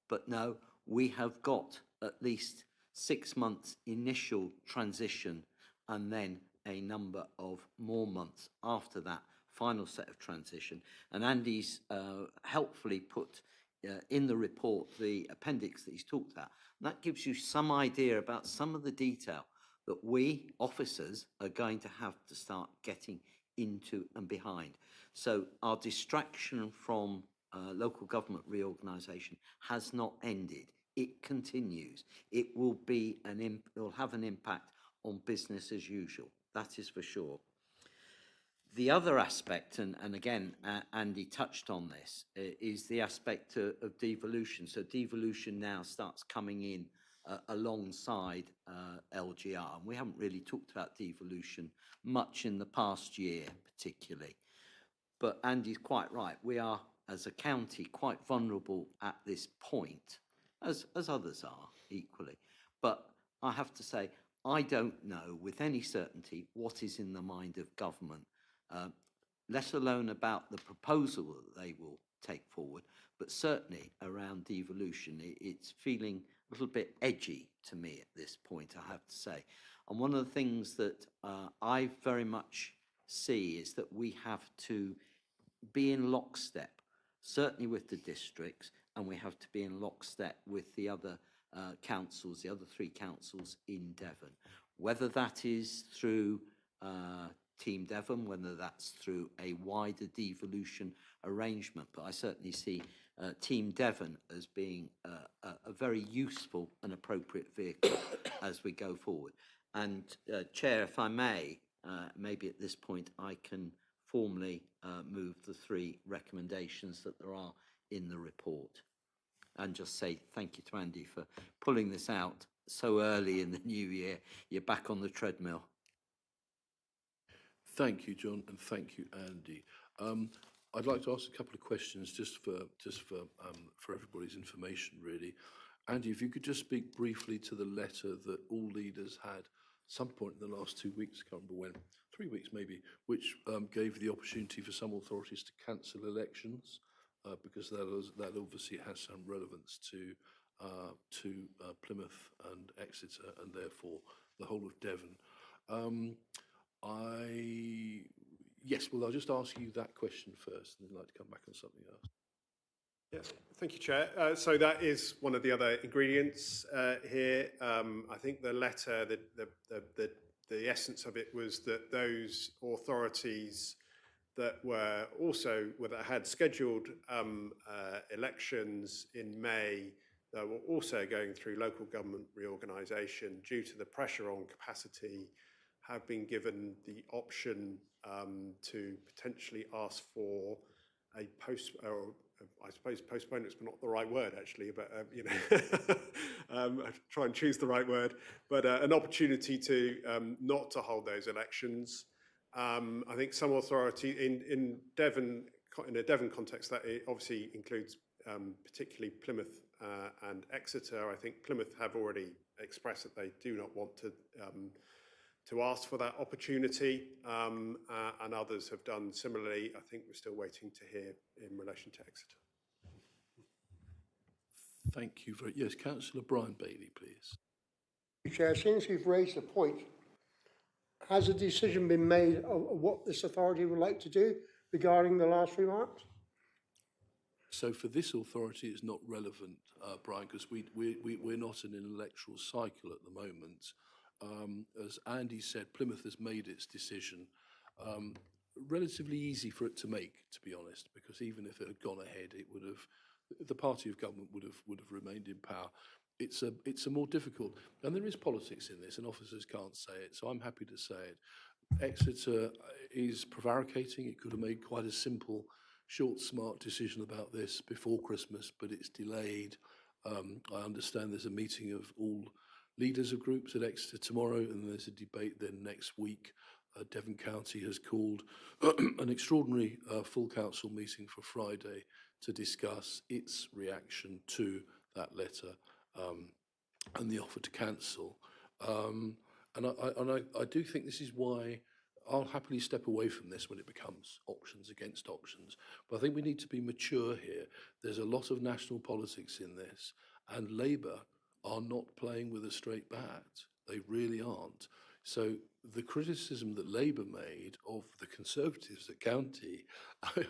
But no, we have got at least 6 months initial transition and then a number of more months after that final set of transition. And Andy's helpfully put in the report the appendix that he's talked about. And that gives you some idea about some of the detail that we officers are going to have to start getting into and behind. So our distraction from local government reorganisation has not ended. It continues. It will be it will have an impact on business as usual. That is for sure. The other aspect, and again, Andy touched on this, is the aspect of devolution. So devolution now starts coming in alongside LGR. And we haven't really talked about devolution much in the past year, particularly. But Andy's quite right. We are, as a county, quite vulnerable at this point, as others are equally. But I have to say, I don't know with any certainty what is in the mind of government, let alone about the proposal that they will take forward, but certainly around devolution. It's feeling a little bit edgy to me at this point, I have to say. And one of the things that I very much see is that we have to be in lockstep, certainly with the districts, and we have to be in lockstep with the other councils, the other 3 councils in Devon. Whether that is through Team Devon, whether that's through a wider devolution arrangement, but I certainly see Team Devon as being a very useful and appropriate vehicle as we go forward. And Chair, if I may, maybe at this point I can formally move the 3 recommendations that there are in the report, and just say thank you to Andy for pulling this out so early in the new year. You're back on the treadmill. Thank you, John, and thank you, Andy. I'd like to ask a couple of questions just for everybody's information, really. Andy, if you could just speak briefly to the letter that all leaders had some point in the last 2 weeks, I can't remember when, 3 weeks maybe, which gave the opportunity for some authorities to cancel elections, because that obviously has some relevance to Plymouth and Exeter, and therefore the whole of Devon. Yes, well, I'll just ask you that question first, and then I'd like to come back on something else. Yes, thank you, Chair. So that is one of the other ingredients here. I think the letter, the essence of it was that those authorities that had scheduled elections in May, that were also going through local government reorganisation due to the pressure on capacity, have been given the option to potentially ask for I suppose postponement's not the right word actually, but you know, I try and choose the right word, but an opportunity to not to hold those elections. I think some authority in Devon, in a Devon context, that it obviously includes particularly Plymouth and Exeter. I think Plymouth have already expressed that they do not want to ask for that opportunity, and others have done similarly. I think we're still waiting to hear in relation to Exeter. Thank you very, yes, Councillor Brian Bailey, please. Chair, since you've raised the point, has a decision been made of what this authority would like to do regarding the last remarks? So for this authority, it's not relevant, Brian, because we're not in an electoral cycle at the moment. As Andy said, Plymouth has made its decision. Relatively easy for it to make, to be honest, because even if it had gone ahead, it would have, the party of government would have remained in power. It's a more difficult, and there is politics in this, and officers can't say it, so I'm happy to say it. Exeter is prevaricating. It could have made quite a simple, short, smart decision about this before Christmas, but it's delayed. I understand there's a meeting of all leaders of groups at Exeter tomorrow, and there's a debate then next week. Devon County has called an extraordinary full council meeting for Friday to discuss its reaction to that letter and the offer to cancel. And I do think this is why I'll happily step away from this when it becomes options against options. But I think we need to be mature here. There's a lot of national politics in this, and Labour are not playing with a straight bat. They really aren't. So the criticism that Labour made of the Conservatives at County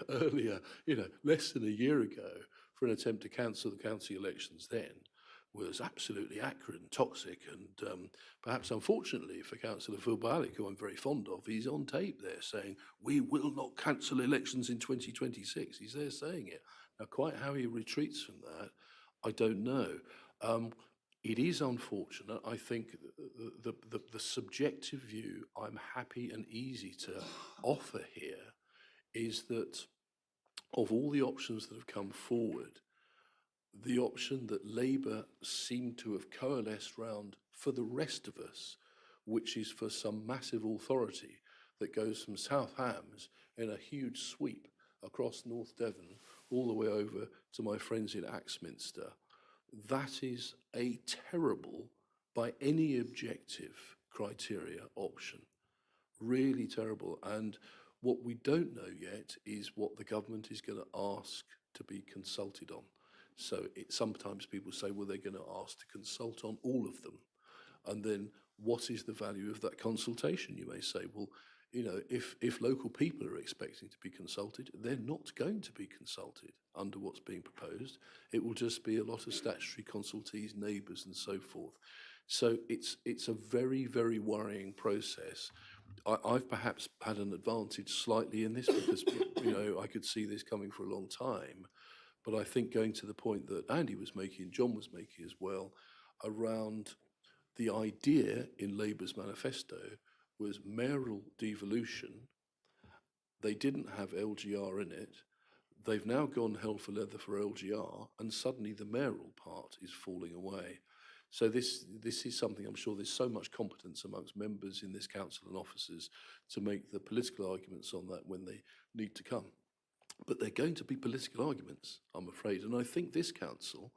earlier, less than a year ago, for an attempt to cancel the county elections then, was absolutely acrid and toxic, and perhaps unfortunately for Councillor Phil Bialik, who I'm very fond of, he's on tape there saying, we will not cancel elections in 2026. He's there saying it. Now, quite how he retreats from that, I don't know. It is unfortunate. I think the subjective view I'm happy and easy to offer here is that of all the options that have come forward, the option that Labour seem to have coalesced round for the rest of us, which is for some massive authority that goes from South Hams in a huge sweep across North Devon all the way over to my friends in Axminster. That is a terrible, by any objective criteria, option. Really terrible. And what we don't know yet is what the government is going to ask to be consulted on. So sometimes people say, well, they're going to ask to consult on all of them. And then what is the value of that consultation? You may say, well, if local people are expecting to be consulted, they're not going to be consulted under what's being proposed. It will just be a lot of statutory consultees, neighbours and so forth. So it's a very, very worrying process. I've perhaps had an advantage slightly in this because, I could see this coming for a long time. But I think going to the point that Andy was making and John was making as well, around the idea in Labour's manifesto was mayoral devolution. They didn't have LGR in it. They've now gone hell for leather for LGR, and suddenly the mayoral part is falling away. So this is something, I'm sure there's so much competence amongst members in this council and officers to make the political arguments on that when they need to come. But they're going to be political arguments, I'm afraid. And I think this council,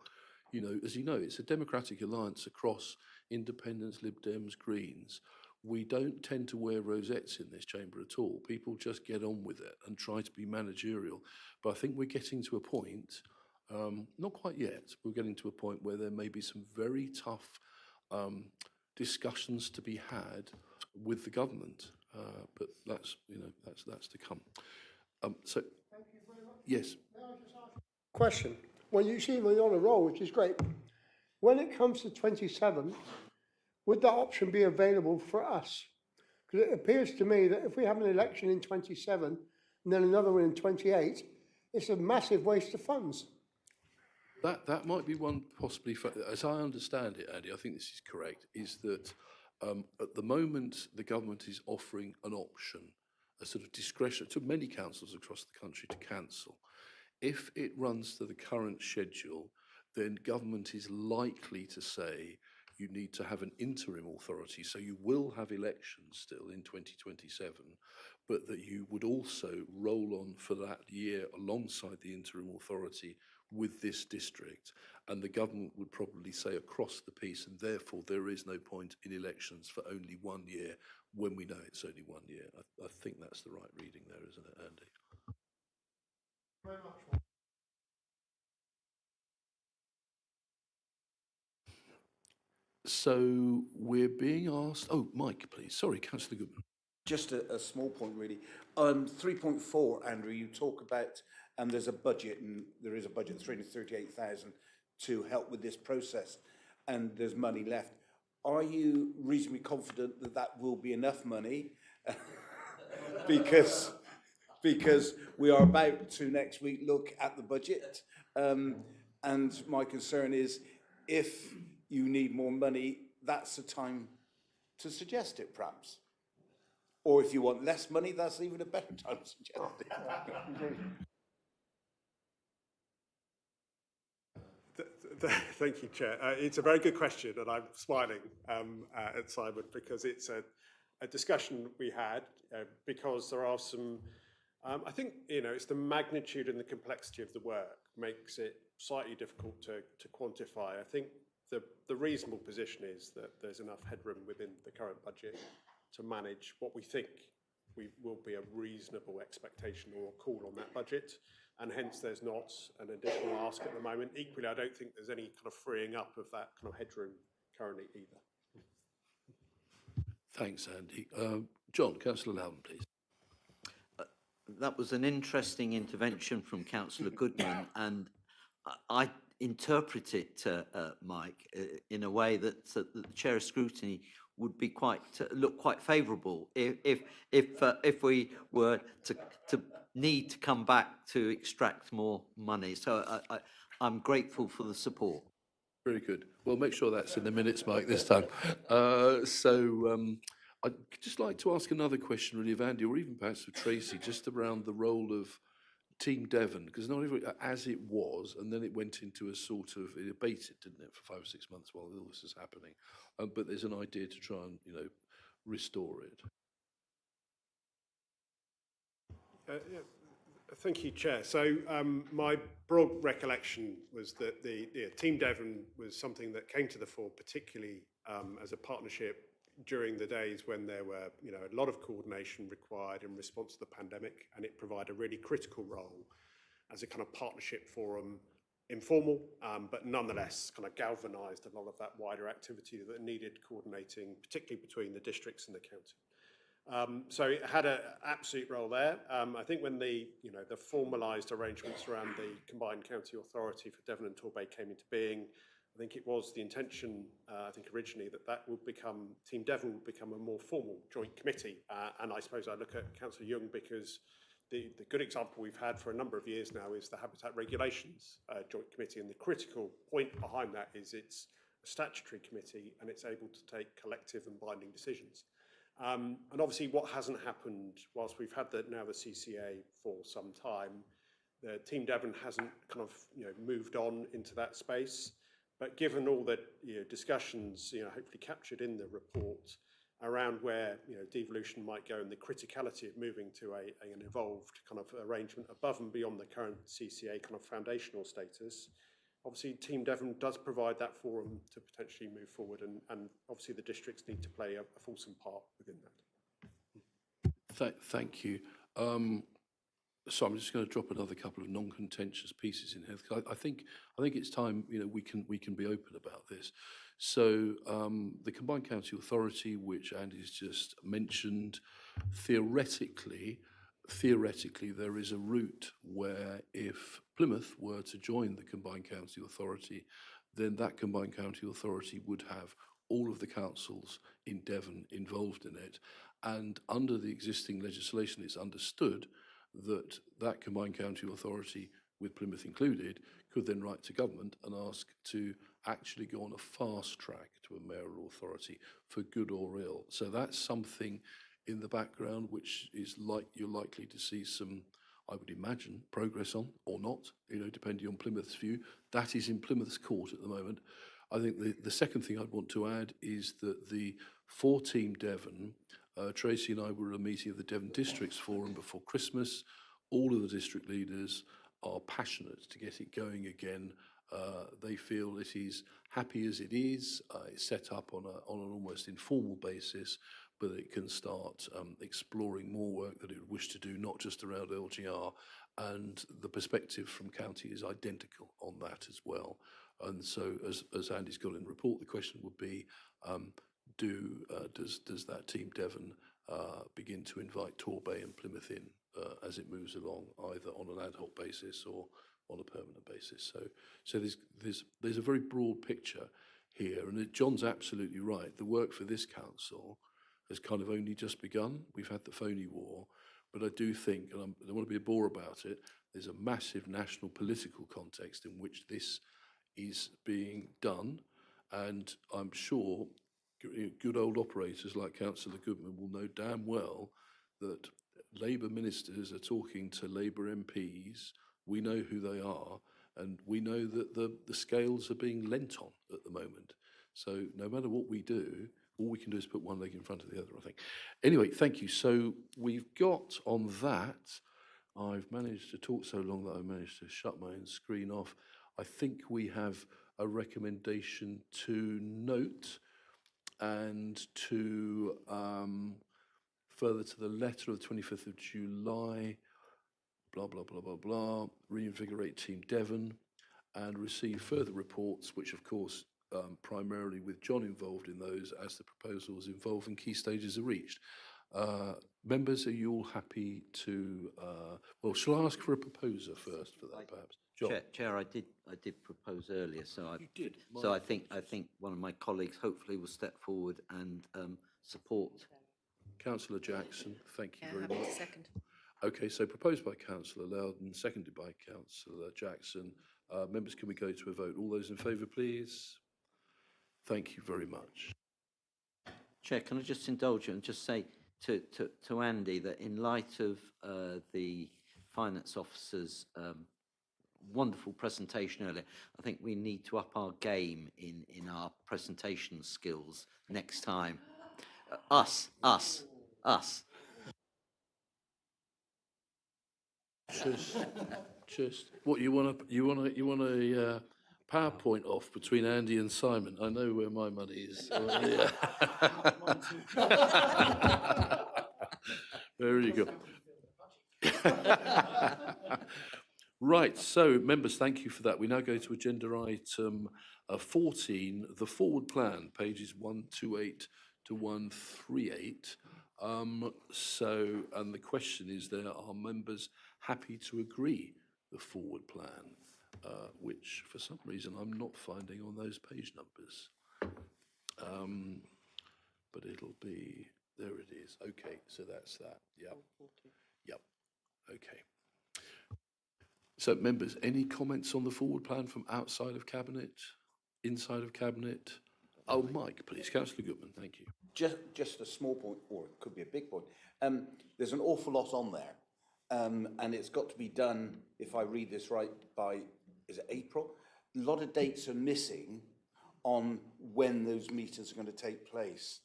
as you know, it's a democratic alliance across independents, Lib Dems, Greens. We don't tend to wear rosettes in this chamber at all. People just get on with it and try to be managerial. But I think we're getting to a point, not quite yet, we're getting to a point where there may be some very tough discussions to be had with the government. But that's to come. So, yes. Question. Well, you seem on a roll, which is great. When it comes to 27, would that option be available for us? Because it appears to me that if we have an election in 27 and then another one in 28, it's a massive waste of funds. That might be one possibly, as I understand it, Andy, I think this is correct, is that at the moment the government is offering an option, a sort of discretion to many councils across the country to cancel. If it runs to the current schedule, then government is likely to say you need to have an interim authority, so you will have elections still in 2027, but that you would also roll on for that year alongside the interim authority with this district, and the government would probably say across the piece, and therefore there is no point in elections for only 1 year when we know it's only 1 year. I think that's the right reading there, isn't it, Andy? Very much. So we're being asked, oh, Mike, please. Sorry, Councillor Goodman. Just a small point, really. 3.4, Andrew, you talk about, and there's a budget, and there is a budget of 338,000 to help with this process, and there's money left. Are you reasonably confident that that will be enough money? because we are about to next week look at the budget, and my concern is if you need more money, that's the time to suggest it, perhaps. Or if you want less money, that's even a better time to suggest it. Thank you, Chair. It's a very good question, and I'm smiling at Simon because it's a discussion we had because there are some, I think, it's the magnitude and the complexity of the work makes it slightly difficult to quantify. I think the reasonable position is that there's enough headroom within the current budget to manage what we think will be a reasonable expectation or call on that budget, and hence there's not an additional ask at the moment. Equally, I don't think there's any kind of freeing up of that kind of headroom currently either. Thanks, Andy. John, Councillor Loudon, please. That was an interesting intervention from Councillor Goodman, and I interpret it, Mike, in a way that the Chair of Scrutiny would be look quite favourable if we were to need to come back to extract more money. So I'm grateful for the support. Very good. Well, make sure that's in the minutes, Mike, this time. I'd just like to ask another question, really, of Andy, or even perhaps of Tracy, just around the role of Team Devon, because not every, as it was, and then it went into a sort of, it abated, didn't it, for 5 or 6 months while all this is happening. But there's an idea to try and, restore it. Yeah. Thank you, Chair. So my broad recollection was that the Team Devon was something that came to the fore, particularly as a partnership during the days when there were, a lot of coordination required in response to the pandemic, and it provided a really critical role as a kind of partnership forum, informal, but nonetheless kind of galvanised a lot of that wider activity that needed coordinating, particularly between the districts and the county. So it had an absolute role there. I think when the formalised arrangements around the combined county authority for Devon and Torbay came into being, I think it was the intention, originally, that would become, Team Devon would become a more formal joint committee. And I suppose I look at Councillor Young because the good example we've had for a number of years now is the Habitat Regulations Joint Committee. And the critical point behind that is it's a statutory committee and it's able to take collective and binding decisions. And obviously what hasn't happened whilst we've had the CCA for some time, the Team Devon hasn't kind of moved on into that space. But given all the discussions, hopefully captured in the report around where devolution might go and the criticality of moving to an evolved kind of arrangement above and beyond the current CCA kind of foundational status, obviously Team Devon does provide that forum to potentially move forward, and obviously the districts need to play a fulsome part within that. Thank you. So I'm just going to drop another couple of non-contentious pieces in here. I think it's time we can be open about this. So the Combined County Authority, which Andy's just mentioned, theoretically there is a route where if Plymouth were to join the Combined County Authority, then that Combined County Authority would have all of the councils in Devon involved in it. And under the existing legislation, it's understood that Combined County Authority, with Plymouth included, could then write to government and ask to actually go on a fast track to a mayoral authority for good or ill. So that's something in the background which is you're likely to see some I would imagine, progress on or not, depending on Plymouth's view. That is in Plymouth's court at the moment. I think the second thing I'd want to add is that for Team Devon, Tracy and I were at a meeting of the Devon Districts Forum before Christmas. All of the district leaders are passionate to get it going again. They feel it is happy as it is. It's set up on an almost informal basis, but it can start exploring more work that it would wish to do, not just around LGR. And the perspective from county is identical on that as well. And so, as Andy's got in the report, the question would be, does that Team Devon begin to invite Torbay and Plymouth in as it moves along, either on an ad hoc basis or on a permanent basis? So there's a very broad picture here, and John's absolutely right. The work for this council has kind of only just begun. We've had the phony war, but I do think, and I don't want to be a bore about it, there's a massive national political context in which this is being done, and I'm sure good old operators like Councillor Goodman will know damn well that Labour ministers are talking to Labour MPs. We know who they are, and we know that the scales are being lent on at the moment. So no matter what we do, all we can do is put one leg in front of the other, I think. Anyway, thank you. So we've got on that, I've managed to talk so long that I managed to shut my own screen off. I think we have a recommendation to note and to further to the letter of the 25th of July, blah, blah, blah, blah, blah, reinvigorate Team Devon and receive further reports, which of course, primarily with John involved in those as the proposals involved and key stages are reached. Members, are you all happy to, well, shall I ask for a proposer first for that, perhaps? John. Chair, I did propose earlier, so You did? So I think one of my colleagues hopefully will step forward and support. Councillor Jackson, thank you Yeah, very happy much. to second. Okay, so proposed by Councillor Loudon, seconded by Councillor Jackson. Members, can we go to a vote? All those in favour, please? Thank you very much. Chair, can I just indulge you and just say to Andy that in light of the finance officer's wonderful presentation earlier, I think we need to up our game in our presentation skills next time. Us. Just what you want a PowerPoint off between Andy and Simon. I know where my money is. There you go. Right, so members, thank you for that. We now go to agenda item 14, the forward plan, pages 128 to 138. And the question is, are members happy to agree the forward plan, which for some reason I'm not finding on those page numbers. But it'll be, there it is. Okay, so that's that. Yep. Yep. Okay. So members, any comments on the forward plan from outside of Cabinet, inside of Cabinet? Oh, Mike, please. Councillor Goodman, thank you. Just a small point, or it could be a big point. There's an awful lot on there, and it's got to be done, if I read this right, by, is it April? A lot of dates are missing on when those meetings are going to take place.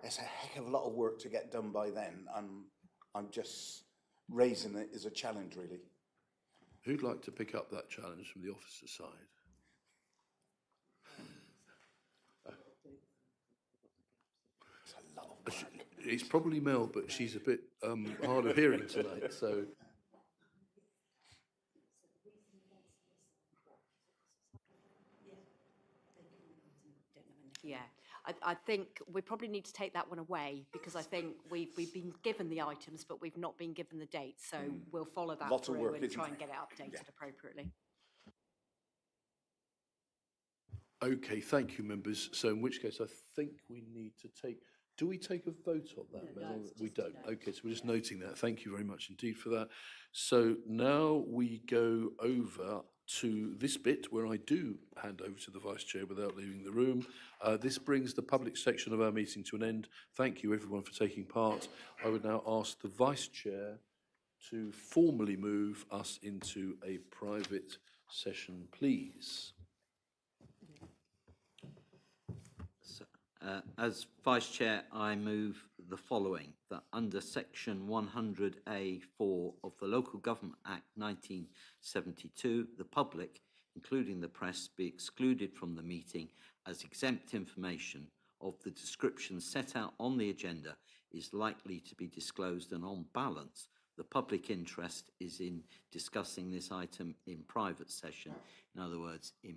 It's a heck of a lot of work to get done by then. I'm just raising it as a challenge, really. Who'd like to pick up that challenge from the officer side? It's probably Mel, but she's a bit hard of hearing tonight, so. Yeah, I think we probably need to take that one away because I think we've been given the items, but we've not been given the dates. So we'll follow that Lots of through work, and isn't try it? and get it updated appropriately. Okay, thank you, members. So in which case, I think we need to take, do we take a vote on that, Mel? We don't. Okay, so we're just noting that. Thank you very much indeed for that. So now we go over to this bit where I do hand over to the Vice Chair without leaving the room. This brings the public section of our meeting to an end. Thank you everyone for taking part. I would now ask the Vice Chair to formally move us into a private session, please? As Vice Chair, I move the following, that under Section 100A(4) of the Local Government Act 1972, the public, including the press, be excluded from the meeting as exempt information of the description set out on the agenda is likely to be disclosed, and on balance, the public interest is in discussing this item in private session, in other words, in